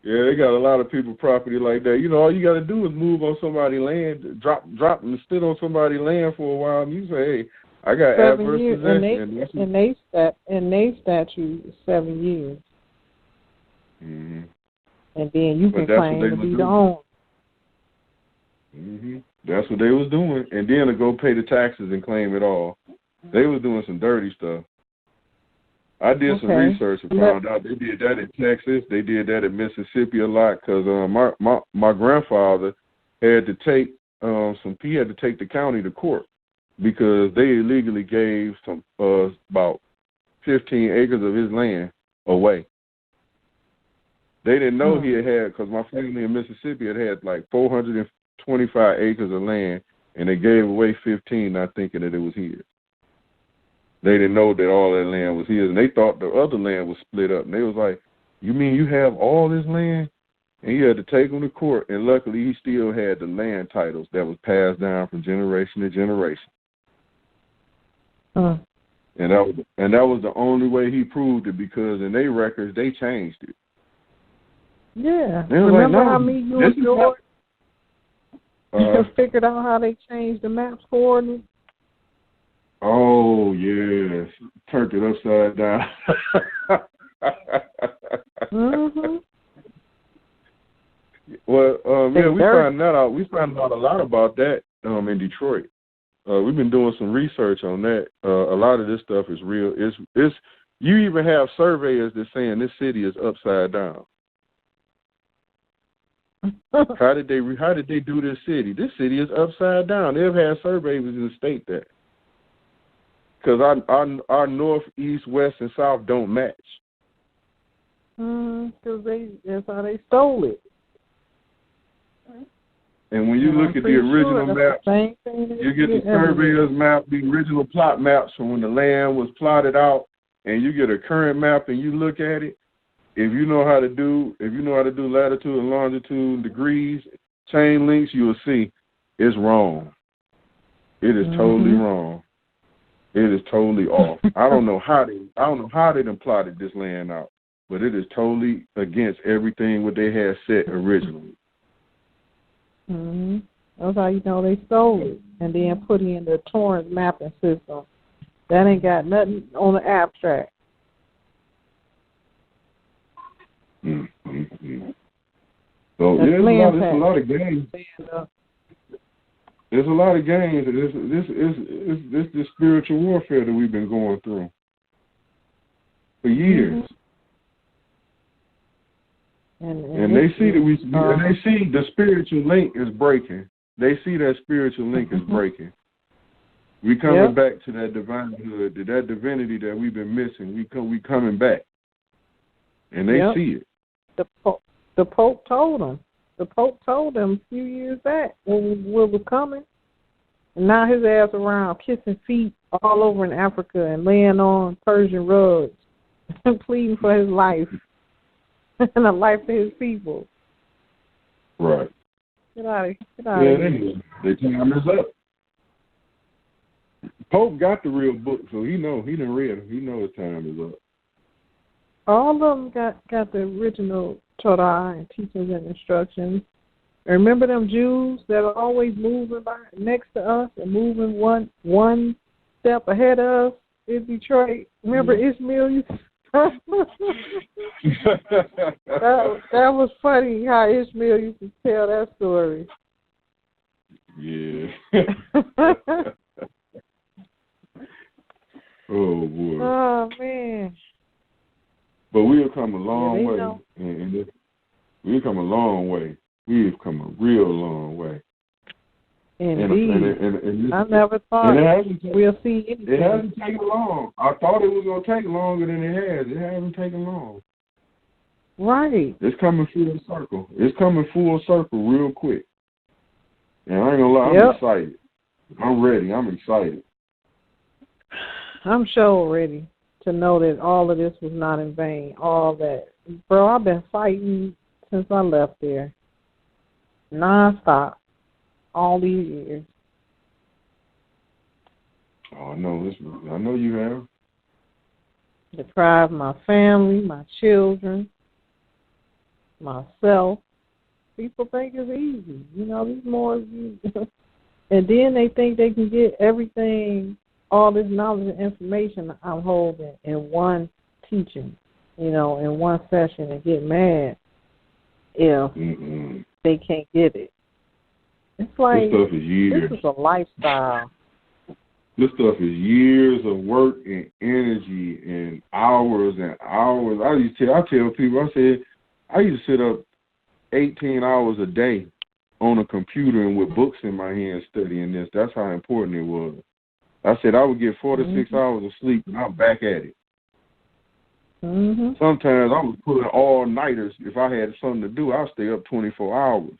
Yeah, they got a lot of people property like that. You know, all you got to do is move on somebody's land, drop and sit on somebody's land for a while, and you say, "Hey, I got 7 adverse years, possession." And they statute is 7 years. Mm-hmm. And then you can claim to be the owner. Mm-hmm. That's what they was doing, and then to go pay the taxes and claim it all. They was doing some dirty stuff. I did some research and found out they did that in Texas. They did that in Mississippi a lot, because my grandfather had to take he had to take the county to court because they illegally gave about 15 acres of his land away. They didn't know he had, because my family in Mississippi had like 425 acres of land, and they gave away 15, not thinking that it was his. They didn't know that all that land was his, and they thought the other land was split up. And they was like, "You mean you have all this land?" And he had to take him to court, and luckily he still had the land titles that was passed down from generation to generation. And that was the only way he proved it, because in their records they changed it. Yeah. Remember how me, you, and George figured out how they changed the map's coordinates? Oh, yes. Turned it upside down. Mm-hmm. Well, we found that out. We found out a lot about that in Detroit. We've been doing some research on that. A lot of this stuff is real. It's you even have surveyors that saying this city is upside down. How did they do this city? This city is upside down. They've had surveyors in the state that. Because our north, east, west, and south don't match. Because that's how they stole it. And when you look at the original maps, you get the surveyor's map, the original plot maps from when the land was plotted out, and you get a current map and you look at it. If you know how to do latitude and longitude, degrees, chain links, you will see it's wrong. It is totally wrong. It is totally off. I don't know how they done plotted this land out, but it is totally against everything what they had set originally. That's how you know they stole it, and then put in the Torrance mapping system. That ain't got nothing on the abstract. So yeah, there's a lot of games. There's a lot of games. This is spiritual warfare that we've been going through for years. And they see that they see the spiritual link is breaking. They see that spiritual link is breaking. We coming back to that divinehood, to that divinity that we've been missing. We coming back, and they see it. The Pope told him. The Pope told him a few years back when we were coming. And now his ass around kissing feet all over in Africa and laying on Persian rugs and pleading for his life and the life of his people. Right. Get out of here. They time is up. Pope got the real book, so he done read it. He know his time is up. All of them got the original Torah and teachings and instructions. And remember them Jews that are always moving by next to us and moving one step ahead of us in Detroit? Remember Ishmael? that was funny how Ishmael used to tell that story. Yeah. Oh, boy. Oh, man. But we have come a long way. Know. And we've come a long way. We have come a real long way. Indeed. I never thought we'll see anything. It hasn't taken long. I thought it was going to take longer than it has. It hasn't taken long. Right. It's coming full circle. It's coming full circle real quick. And I ain't going to lie, I'm excited. I'm ready. I'm excited. I'm sure ready to know that all of this was not in vain. All that. Bro, I've been fighting since I left there. Non-stop. All these years. Oh, I know you have. Deprive my family, my children, myself. People think it's easy. You know, these more. And then they think they can get everything, all this knowledge and information I'm holding in one teaching, in one session, and get mad if they can't get it. It's like, this stuff is years. This is a lifestyle. This stuff is years of work and energy and hours and hours. I tell people, I used to sit up 18 hours a day on a computer and with books in my hand studying this. That's how important it was. I said I would get 4 to 6 hours of sleep and I'm back at it. Mm-hmm. Sometimes I was pulling all-nighters. If I had something to do, I'd stay up 24 hours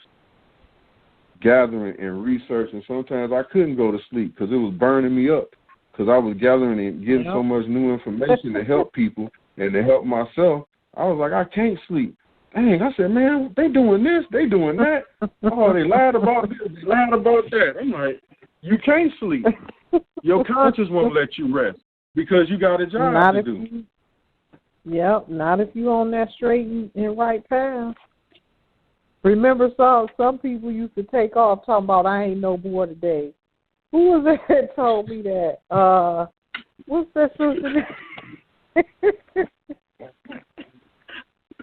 gathering and researching. Sometimes I couldn't go to sleep because it was burning me up because I was gathering and getting so much new information to help people and to help myself. I was like, I can't sleep. Dang, I said, man, they doing this, they doing that. Oh, they lied about this, they lied about that. I'm like, you can't sleep. Your conscience won't let you rest because you got a job to do. Not if you're on that straight and right path. Remember, some people used to take off talking about, I ain't no more today. Who was it that told me that? What's that sister name?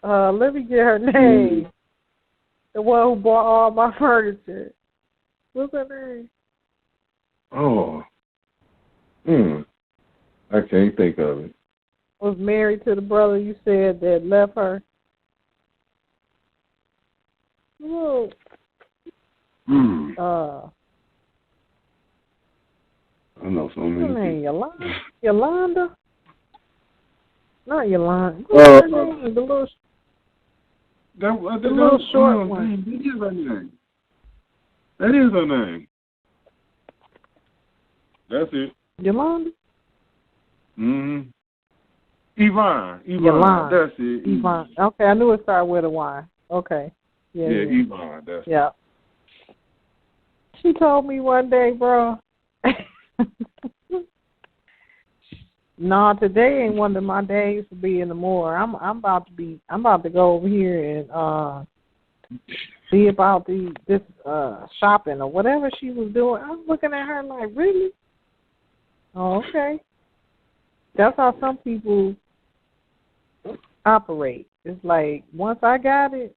Let me get her name. The one who bought all my furniture. What's her name? Oh. I can't think of it. Was married to the brother you said that left her. Whoa. I know so many. What's her name? Yolanda? Not Yolanda. What's her name? The little short one. That is her name. That is her name. That's it. Yolanda? Mm-hmm. Yvonne. Yolanda. That's it. Yvonne. Okay, I knew it started with a Y. Okay. Yeah, Yvonne. That's it. She told me one day, bro. No, today ain't one of my days to be in the Moor. I'm about to go over here and see about this shopping or whatever she was doing. I was looking at her like, really? Oh, okay. That's how some people operate. It's like, once I got it,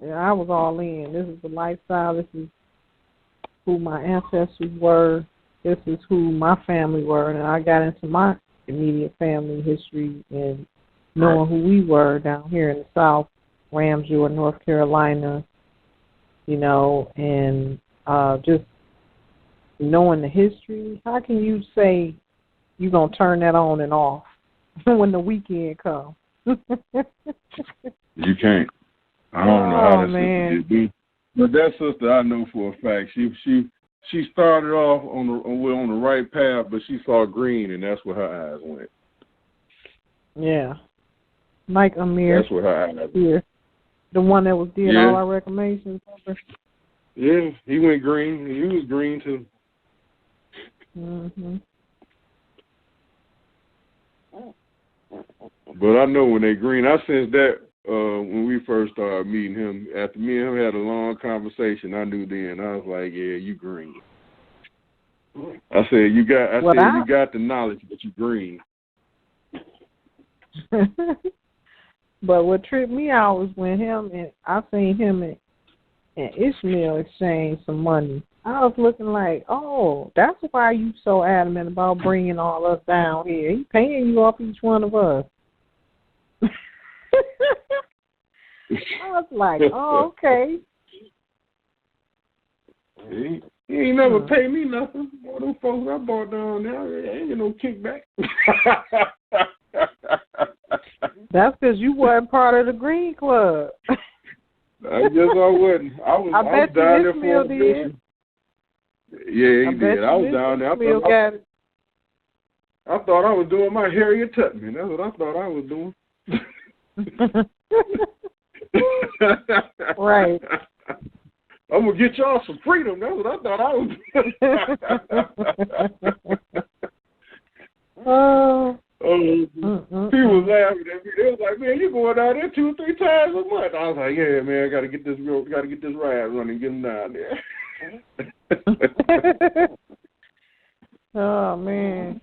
I was all in. This is the lifestyle. This is who my ancestors were. This is who my family were. And I got into my immediate family history and knowing who we were down here in the South, Ramsey, North Carolina, and just knowing the history. How can you say you're going to turn that on and off when the weekend comes? You can't. I don't know how that man. sister did, but that sister I know for a fact. She started off on the right path, but she saw green, and that's where her eyes went. Yeah, like Amir. That's where her eyes went. Here, the one that was did all our reclamations. Yeah, he went green. He was green too. Mhm. But I know when they green, I sensed that when we first started meeting him. After me and him had a long conversation, I knew then. I was like, yeah, you green. I said you got the knowledge, but you green. But what tripped me out was when I seen him and Ishmael exchange some money. I was looking like, oh, that's why you so adamant about bringing all us down here. He paying you off each one of us. I was like, oh, okay. He ain't never paid me nothing. All them folks I bought down there, ain't no kickback. That's because you weren't part of the Green Club. I guess I wasn't. I was down there for a did. Yeah, he did. I was down there. I thought I was doing my Harriet Tubman. That's what I thought I was doing. Right. I'm going to get y'all some freedom. That's what I thought I was doing. People was laughing at me. They was like, man, you going down there 2 or 3 times a month. I was like, yeah, man, I got to get this ride running, get them down there. Oh, man.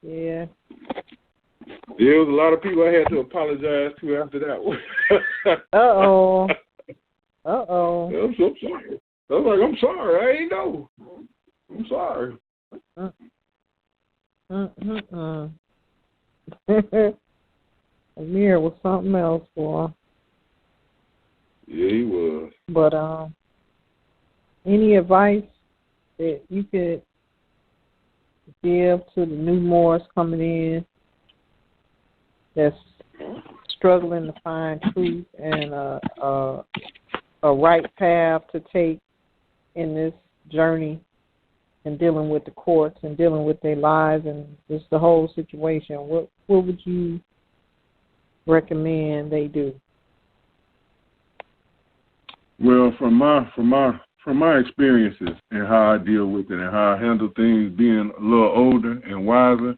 Yeah. There was a lot of people I had to apologize to after that one. Uh-oh. I'm so sorry. I was like, I'm sorry. I ain't know. I'm sorry. Amir was something else, boy. Yeah, he was. But any advice that you could give to the new Moors coming in that's struggling to find truth and a right path to take in this journey and dealing with the courts and dealing with their lives and just the whole situation, what would you recommend they do? Well, from my experiences and how I deal with it and how I handle things, being a little older and wiser,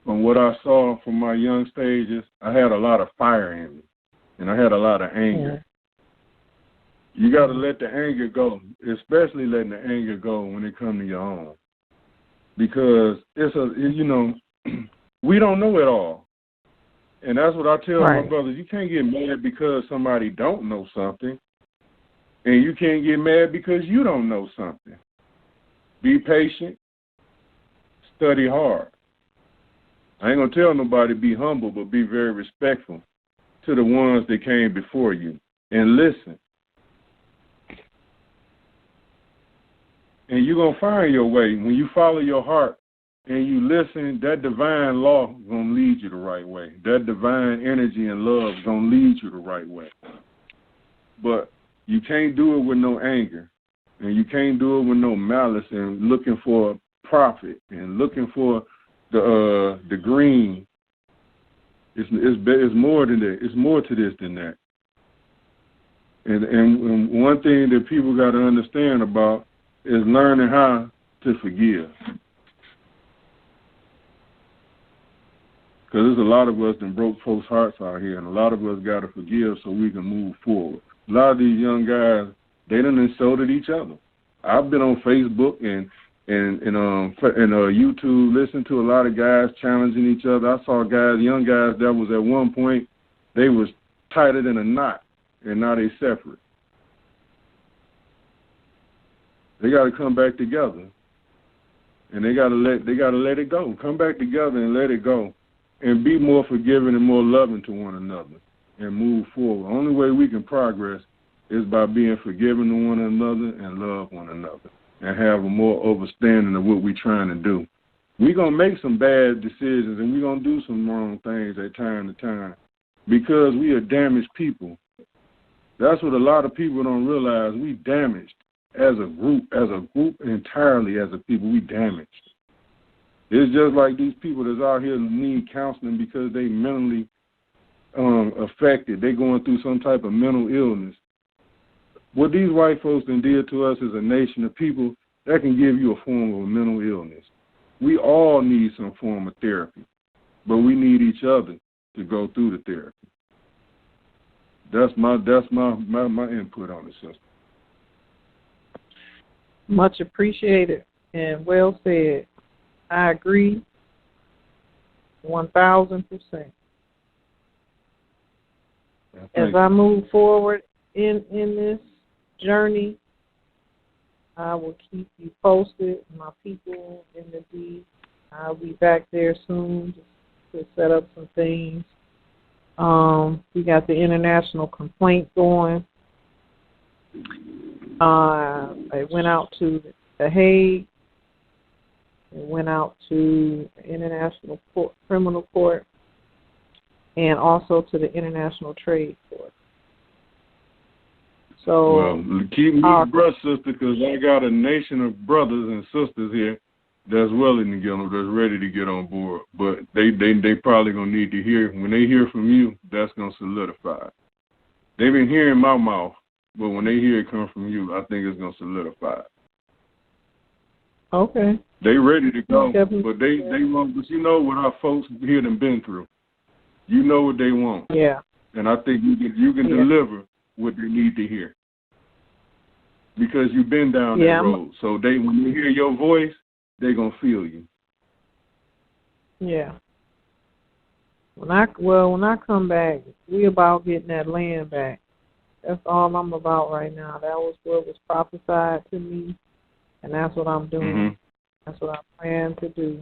from what I saw from my young stages, I had a lot of fire in me, and I had a lot of anger. Yeah. You got to let the anger go, especially letting the anger go when it comes to your own, because we don't know it all, and that's what I tell my brothers. You can't get mad because somebody don't know something, and you can't get mad because you don't know something. Be patient, study hard. I ain't gonna tell nobody to be humble, but be very respectful to the ones that came before you, and listen. And you're going to find your way. When you follow your heart and you listen, that divine law is going to lead you the right way. That divine energy and love is going to lead you the right way. But you can't do it with no anger. And you can't do it with no malice and looking for profit and looking for the green. It's more than that. It's more to this than that. And one thing that people got to understand about is learning how to forgive. Because there's a lot of us that broke folks' hearts out here, and a lot of us got to forgive so we can move forward. A lot of these young guys, they done insulted each other. I've been on Facebook and YouTube, listening to a lot of guys challenging each other. I saw guys, young guys, that was at one point, they was tighter than a knot, and now they separate. They got to come back together, and they got to let it go. Come back together and let it go, and be more forgiving and more loving to one another, and move forward. Only way we can progress is by being forgiving to one another and love one another, and have a more understanding of what we're trying to do. We're gonna make some bad decisions, and we're gonna do some wrong things at time to time, because we are damaged people. That's what a lot of people don't realize. We damaged as a group entirely as a people. We damaged. It's just like these people that's out here need counseling because they mentally affected. They going through some type of mental illness. What these white folks done did to us as a nation of people, that can give you a form of a mental illness. We all need some form of therapy, but we need each other to go through the therapy. That's my input on the system. Much appreciated and well said. I agree 1,000%. As I move forward in this journey, I will keep you posted, my people in the D. I'll be back there soon to set up some things. We got the international complaint going. It went out to The Hague. It went out to the International Criminal Court and also to the International Trade Court. So, well, keep me abreast, sister, because I got a nation of brothers and sisters here that's willing to get on, that's ready to get on board. But they probably gonna need to hear. When they hear from you, that's gonna solidify. They've been hearing my mouth, but when they hear it come from you, I think it's gonna solidify. Okay. They ready to go, Definitely. but they want. But you know what our folks here done been through. You know what they want. Yeah. And I think you can deliver what they need to hear. Because you've been down that road. So when they hear your voice, they're going to feel you. Yeah. When I come back, we about getting that land back. That's all I'm about right now. That was what was prophesied to me, and that's what I'm doing. Mm-hmm. That's what I plan to do.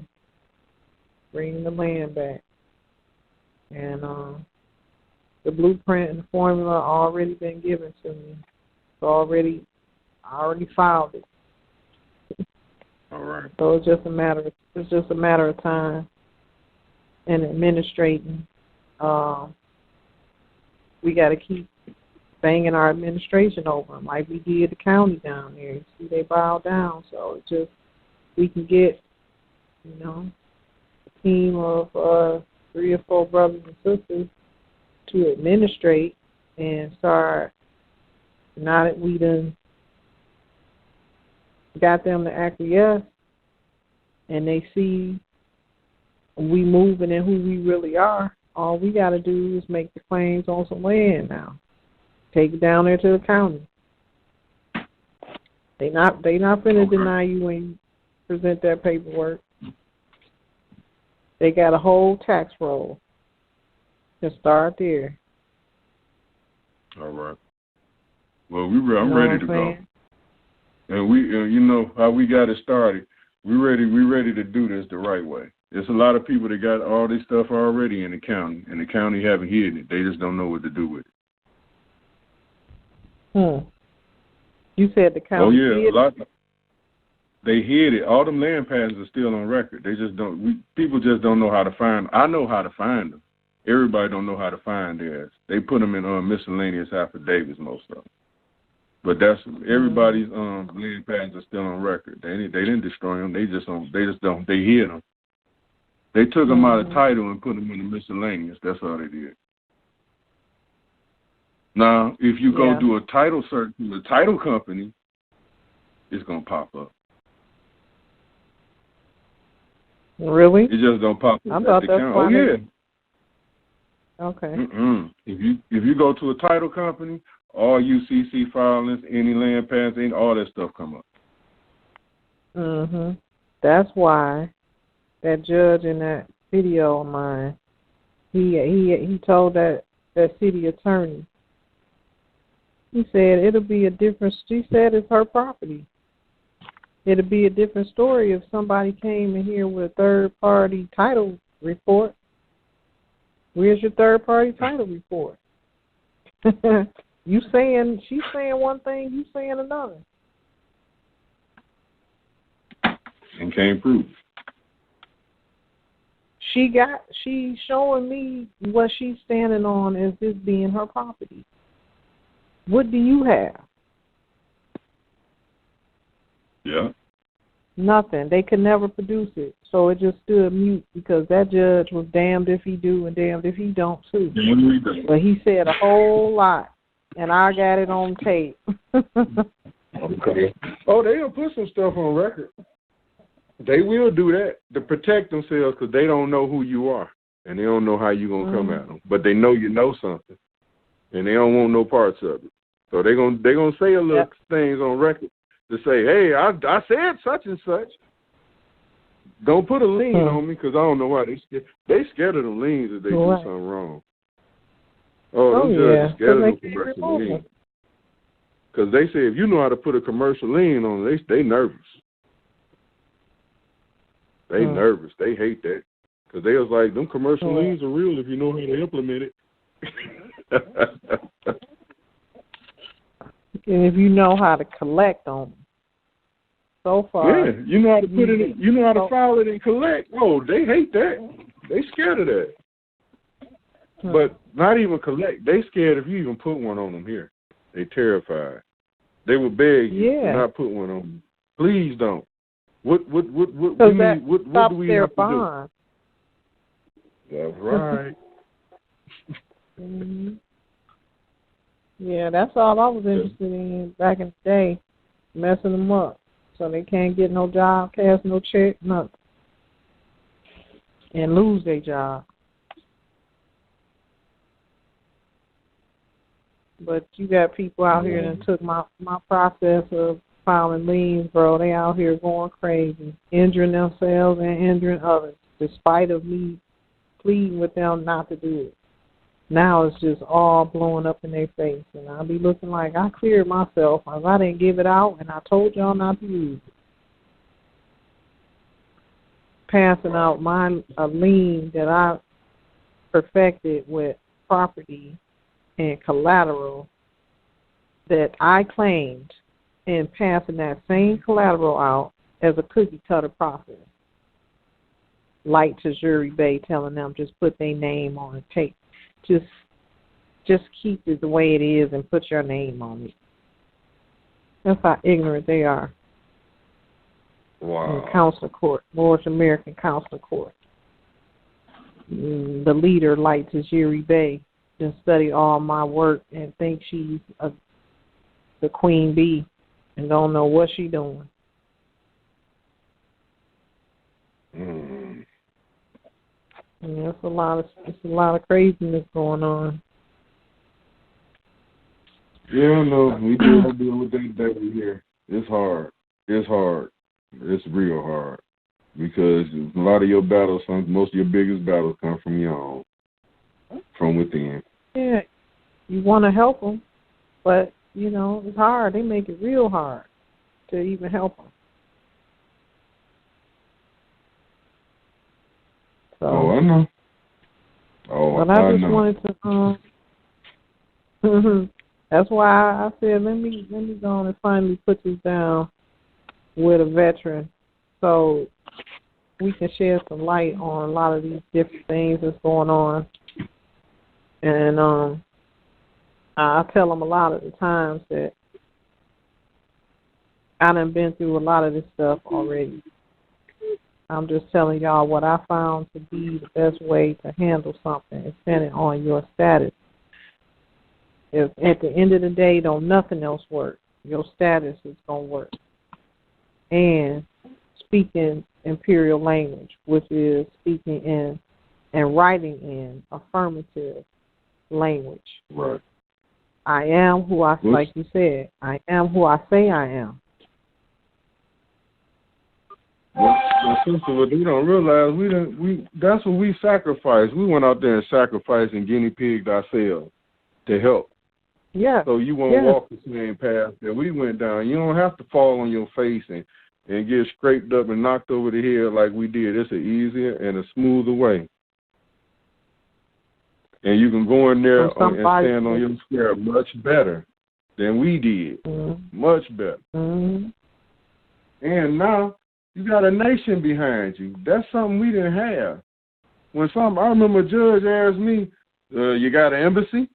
Bring the land back. And the blueprint and the formula already been given to me. I already filed it. All right. So it's just a matter of time and administrating. We got to keep banging our administration over them like we did the county down there. You see, they bowed down. So it's just we can get, a team of 3 or 4 brothers and sisters to administrate and start, now that we done got them to acquiesce and they see we moving and who we really are, all we got to do is make the claims on some land now. Take it down there to the county. They not finna deny you when you present that paperwork. They got a whole tax roll. Just start there. All right. Well, I'm ready to go. And we, you know how we got it started. We ready to do this the right way. There's a lot of people that got all this stuff already in the county, and the county haven't hidden it. They just don't know what to do with it. You said the county hid it? They hid it. All them land passes are still on record. They just don't. People just don't know how to find them. I know how to find them. Everybody don't know how to find theirs. They put them in miscellaneous affidavits, most of them. But that's everybody's land patents are still on record. They didn't destroy them. They just don't. They hid them. They took them out of title and put them in the miscellaneous. That's all they did. Now, if you go do a title search in the title company, it's gonna pop up. Really? It just don't pop up. I thought that's county. why. Oh yeah. Okay. If you go to a title company, all UCC filings, any land patents, all that stuff come up. That's why that judge in that video of mine, he told that city attorney. He said it'll be a different. She said it's her property. It'll be a different story if somebody came in here with a third-party title report. Where's your third-party title report? She's saying one thing, you saying another. And can't prove. she's showing me what she's standing on as this being her property. What do you have? Yeah. Nothing. They could never produce it. So it just stood mute because that judge was damned if he do and damned if he don't too. But he said a whole lot, and I got it on tape. Okay. Oh, they'll put some stuff on record. They will do that to protect themselves because they don't know who you are, and they don't know how you're going to come at them. But they know you know something, and they don't want no parts of it. So they're gonna say a little things on record to say, hey, I said such and such. Don't put a lien on me because I don't know why. They scared of them liens if they do something wrong. Them judges scared of them commercial liens. Because they say if you know how to put a commercial lien on them, they nervous. They nervous. They hate that. Because they was like, them commercial liens are real if you know how to implement it. And if you know how to collect on them. So far. Yeah, you know how to put it, you know how to file it and collect. Oh, they hate that. They scared of that. But not even collect. They scared if you even put one on them here. They terrified. They would beg you to not put one on them. Please don't. What do we have to do? That's right. Yeah, that's all I was interested in back in the day, messing them up. So they can't get no job, cash no check, nothing. And lose their job. But you got people out here that took my process of filing liens, bro. They out here going crazy, injuring themselves and injuring others, despite of me pleading with them not to do it. Now it's just all blowing up in their face, and I'll be looking like I cleared myself. I didn't give it out, and I told y'all not to use it. Passing out a lien that I perfected with property and collateral that I claimed, and passing that same collateral out as a cookie cutter process. Like Taj Tarik Bey telling them just put their name on it. Just keep it the way it is and put your name on it. That's how ignorant they are. Wow. In Council Court, Moorish American Council Court. The leader, like Taj Tarik Bey, just studied all my work and thinks she's the queen bee and don't know what she's doing. And it's a lot of craziness going on. Yeah, no, we do deal with that daily here. It's hard. It's real hard. Because a lot of your battles, most of your biggest battles come from your own, from within. Yeah, you want to help them, but, it's hard. They make it real hard to even help them. So, I know. But I just wanted to, that's why I said, let me go on and finally put this down with a veteran so we can shed some light on a lot of these different things that's going on. And I tell them a lot of the times that I done been through a lot of this stuff already. I'm just telling y'all what I found to be the best way to handle something is depending on your status. If at the end of the day, don't nothing else work, your status is going to work. And speaking imperial language, which is speaking in and writing in affirmative language. Right. I am who like you said, I am who I say I am. My sister, what they don't realize, that's what we sacrificed. We went out there and sacrificed and guinea pigged ourselves to help. Yeah. So you won't walk the same path that we went down. You don't have to fall on your face and get scraped up and knocked over the head like we did. It's an easier and a smoother way. And you can go in there and stand on your square much better than we did. Mm-hmm. Much better. Mm-hmm. And now you got a nation behind you. That's something we didn't have. I remember a judge asked me, you got an embassy?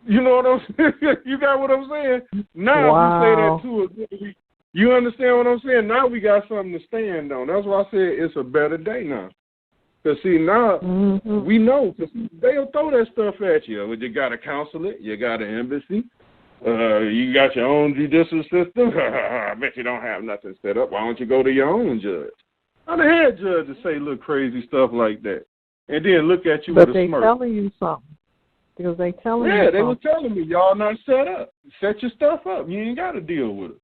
You know what I'm saying? You got what I'm saying? Now wow. if you say that to us, you understand what I'm saying? Now we got something to stand on. That's why I said it's a better day now. Because, see, now we know. Cause they'll throw that stuff at you. You got a consulate. You got an embassy. You got your own judicial system. I bet you don't have nothing set up. Why don't you go to your own judge? I done had judges say little crazy stuff like that. And then look at you with a smirk. But they telling you something. Because they telling you something. Yeah, they were telling me, y'all not set up. Set your stuff up. You ain't got to deal with it.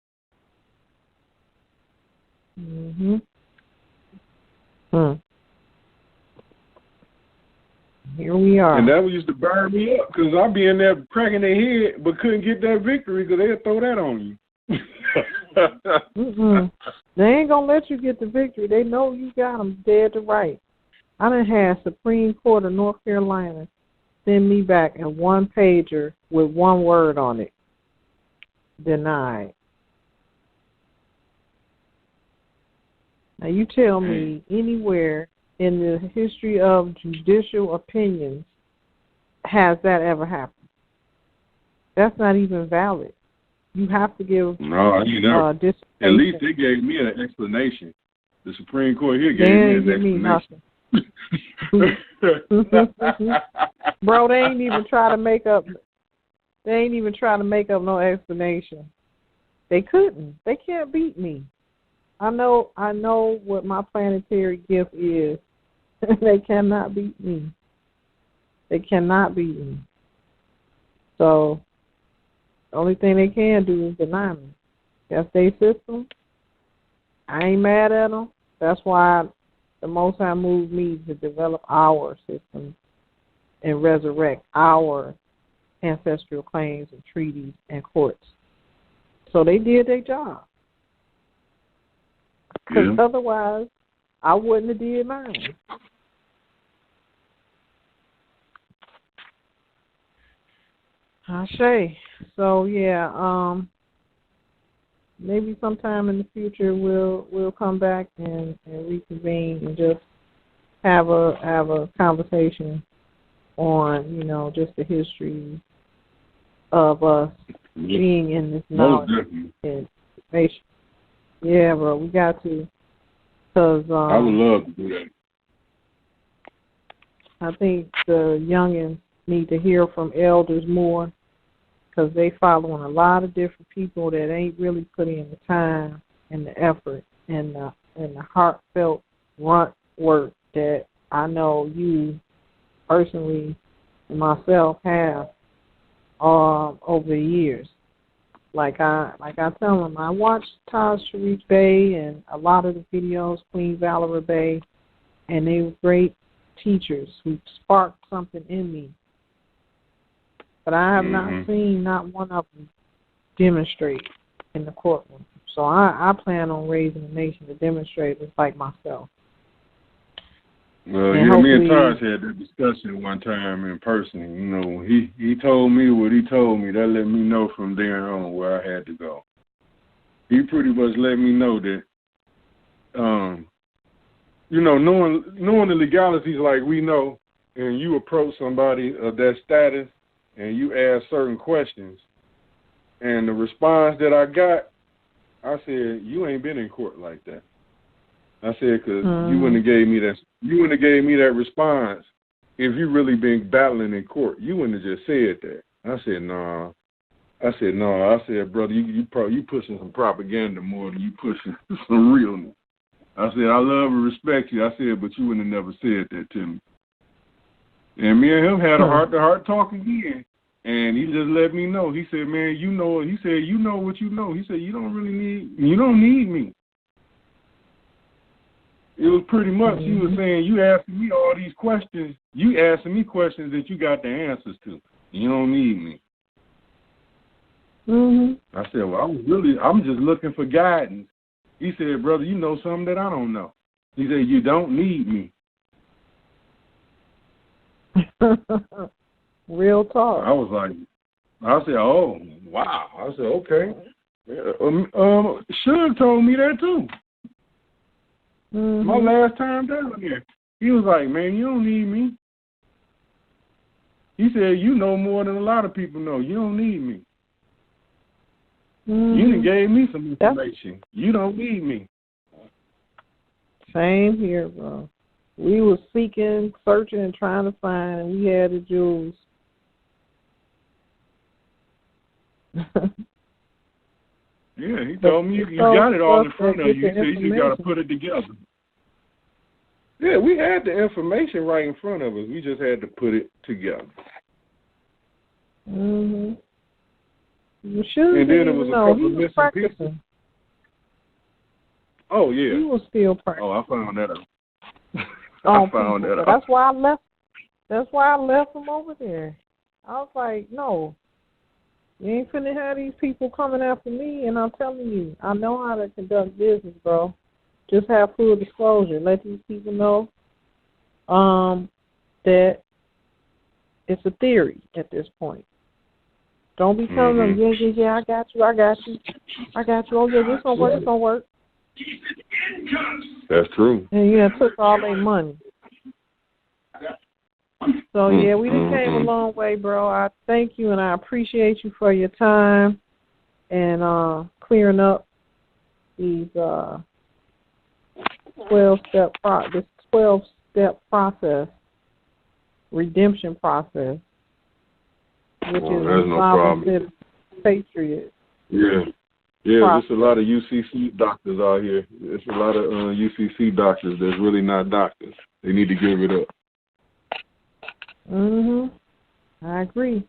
Here we are. And that used to burn me up because I'd be in there cracking their head but couldn't get that victory because they'd throw that on you. They ain't going to let you get the victory. They know you got them dead to right. I done had Supreme Court of North Carolina send me back a one-pager with one word on it. Denied. Now you tell me anywhere in the history of judicial opinions has that ever happened? That's not even valid. You have to give no, at least they gave me an explanation. The Supreme Court here gave me an explanation. Bro, they ain't even try to make up no explanation. They couldn't. They can't beat me. I know what my planetary gift is. They cannot beat me. They cannot beat me. So the only thing they can do is deny me. That's their system. I ain't mad at them. That's why the Most High moved me to develop our system and resurrect our ancestral claims and treaties and courts. So they did their job. Because otherwise, I wouldn't have did mine. Ashe. So yeah, maybe sometime in the future we'll come back and reconvene and just have a conversation on just the history of us being in this knowledge and information. Yeah, bro, we got to. Cause I would love to do that. I think the youngins need to hear from elders more, because they following a lot of different people that ain't really putting in the time and the effort and the heartfelt grunt work that I know you personally and myself have over the years. Like I tell them, I watched Taj Tarik Bey and a lot of the videos, Queen Valerie Bey, and they were great teachers who sparked something in me. But I have not seen not one of them demonstrate in the courtroom. So I plan on raising a nation of demonstrators like myself. Well, me and Taj had that discussion one time in person. He told me what he told me. That let me know from there on where I had to go. He pretty much let me know that, knowing the legalities like we know, and you approach somebody of that status and you ask certain questions, and the response that I got, I said, you ain't been in court like that. I said, because you wouldn't have gave me that. You wouldn't have gave me that response if you really been battling in court. You wouldn't have just said that. I said, no. I said, brother, you pushing some propaganda more than you pushing some realness. I said, I love and respect you. I said, but you wouldn't have never said that to me. And me and him had a heart-to-heart talk again, and he just let me know. He said, man, you know. He said, you know what you know. He said, you don't need me. It was pretty much, he was saying, you asking me all these questions. You asking me questions that you got the answers to. You don't need me. I said, well, I'm just looking for guidance. He said, brother, you know something that I don't know. He said, you don't need me. Real talk. I said, oh, wow. I said, okay. Suge told me that too. My last time down there. He was like, man, you don't need me. He said, you know more than a lot of people know. You don't need me. You done gave me some information. You don't need me. Same here, bro. We were seeking, searching, and trying to find, and we had the jewels. Yeah, he told me you got it all in front of you. He said you just got to put it together. Yeah, we had the information right in front of us. We just had to put it together. You should. And then it was a couple of missing pieces. Oh, yeah. He was still practicing. Oh, I found that out. I found that out. That's why I left. That's why I left him over there. I was like, no, you ain't finna have these people coming after me. And I'm telling you, I know how to conduct business, bro. Just have full disclosure. Let these people know that it's a theory at this point. Don't be telling them, yeah, I got you. Oh, yeah, this gonna work, it's gonna work. That's true. And you took all their money. So, yeah, we just came a long way, bro. I thank you, and I appreciate you for your time and clearing up these 12-step process, redemption process, which is no patriot. Yeah. Yeah, there's a lot of UCC doctors out here. There's a lot of UCC doctors that's really not doctors. They need to give it up. I agree.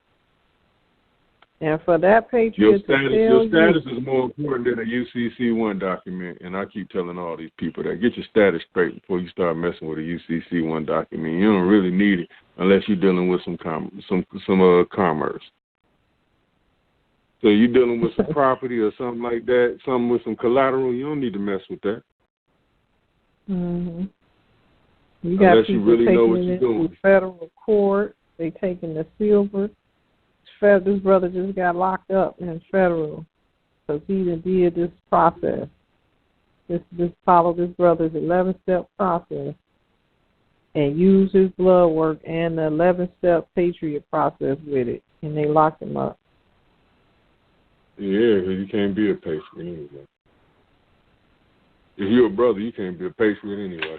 And for that patriot your status is more important than a UCC1 document, and I keep telling all these people that get your status straight before you start messing with a UCC1 document. You don't really need it unless you're dealing with some commerce. So you're dealing with some property or something like that, something with some collateral. You don't need to mess with that. You got unless people you really know what you're doing. Federal court, they taking the silver. This brother just got locked up in federal because he did this process. This followed this brother's 11-step process and used his blood work and the 11-step patriot process with it, and they locked him up. Yeah, because you can't be a patriot anyway. If you're a brother, you can't be a patriot anyway.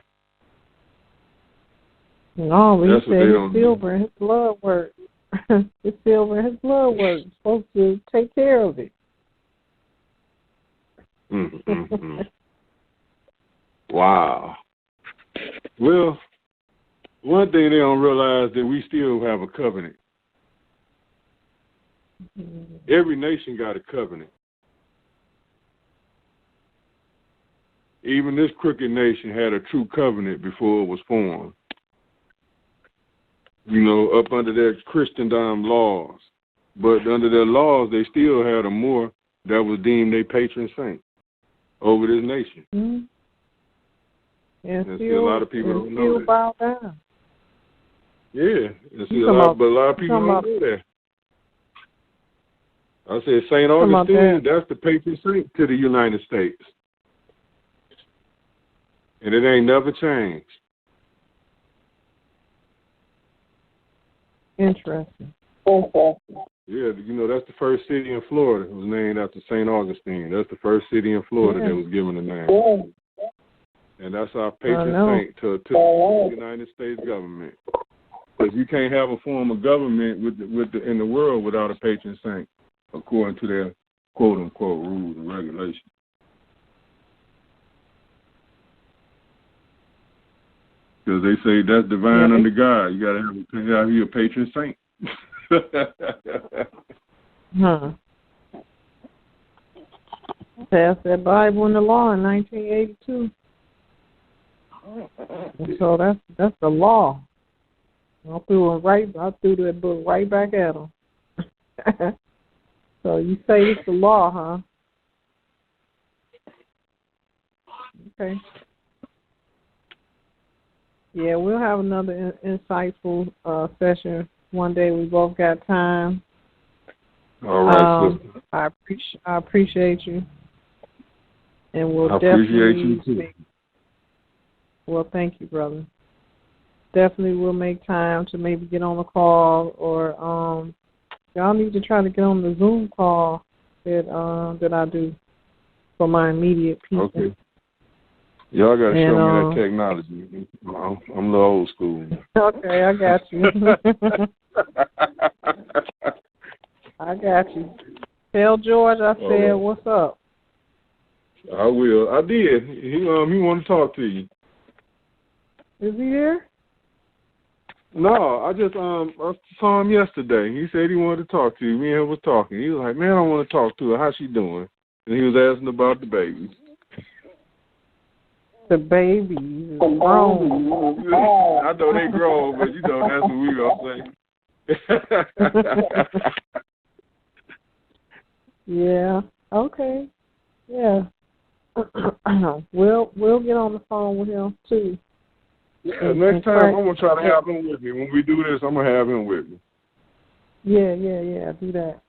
No, but he said his silver and his blood work. His silver and his blood work is supposed to take care of it. Wow. Well, one thing they don't realize that we still have a covenant. Every nation got a covenant. Even this crooked nation had a true covenant before it was formed. You know, up under their Christendom laws. But under their laws, they still had a Moor that was deemed a patron saint over this nation. And still, a lot of people don't know that. Bow down. Yeah, but a lot of people don't know that. I said St. Augustine, that's the patron saint to the United States. And it ain't never changed. Interesting. Yeah, you know, that's the first city in Florida. It was named after St. Augustine. That's the first city in Florida that was given a name. And that's our patron saint to the United States government. Because you can't have a form of government in the world without a patron saint, according to their quote-unquote rules and regulations. Because they say that's divine under God. You got to have a patron saint. Passed that Bible in the law in 1982. So that's the law. I threw that book right back at them. So you say it's the law, huh? Okay. Yeah, we'll have another insightful session one day. We both got time. All right, sister. I appreciate you, and we'll definitely speak. Well, thank you, brother. Definitely will make time to maybe get on a call, or y'all need to try to get on the Zoom call that I do for my immediate people. Okay. Y'all got to show me that technology. I'm a little old school. Okay, I got you. I got you. Tell George I said, what's up? I will. I did. He wanted to talk to you. Is he here? No, I just I saw him yesterday. He said he wanted to talk to you. Me and him was talking. He was like, man, I want to talk to her. How's she doing? And he was asking about the babies. The babies is grown. I know they grown, but you know that's what we gonna say. Yeah. Okay. Yeah. We'll get on the phone with him too. Yeah. Next time I'm gonna try to have him with me. When we do this, I'm gonna have him with me. Yeah. Do that.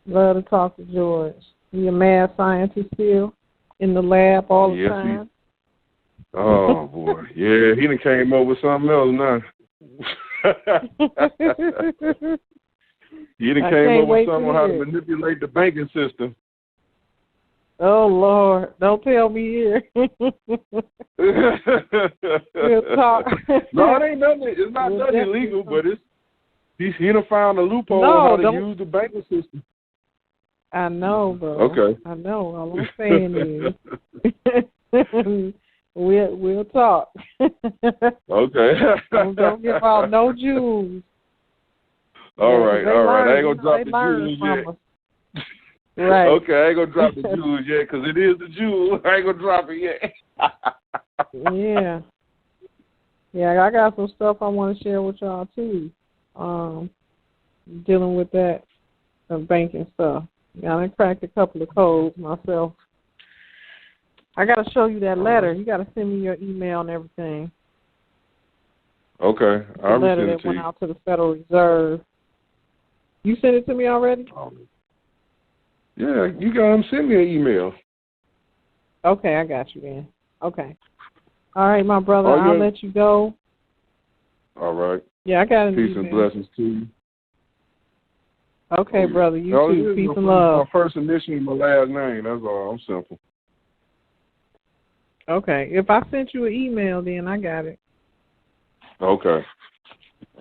Love to talk to George. He a mad scientist still in the lab all the time. Oh boy, yeah, he done came up with something else now. He done came up with something on how to manipulate the banking system. Oh Lord, don't tell me here. We'll talk. No, it ain't nothing. It's not nothing illegal, but he done found a loophole on how to use the banking system. I know, bro. Okay. I know. All I'm saying is. We'll talk. Okay. Don't give out no Jews. All right. I ain't gonna drop the Jews yet. Right. Okay, I ain't gonna drop the Jews yet because it is the Jews. I ain't gonna drop it yet. Yeah. Yeah, I got some stuff I want to share with y'all too. Dealing with that banking stuff. I cracked a couple of codes myself. I got to show you that letter. You got to send me your email and everything. Okay. The letter that went out to the Federal Reserve. You sent it to me already? Yeah, you got him. Send me an email. Okay, I got you then. Okay. All right, my brother, I'll let you go. All right. Yeah, I got an Peace email. and blessings to you. Okay, brother, you too. Peace and love. My first initial and my last name, that's all. I'm simple. Okay. If I sent you an email, then I got it. Okay.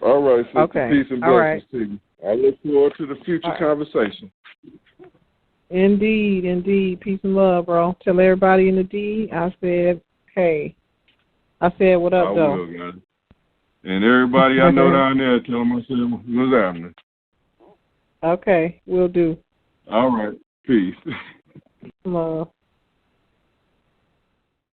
All right, sister. Okay. Peace and blessings to you. I look forward to the future conversation. Indeed. Peace and love, bro. Tell everybody in the D I said, hey. I said, what up, though? I will, guys. And everybody I know down there, tell them I said, what's happening? Okay, will do. All right. Peace. Love.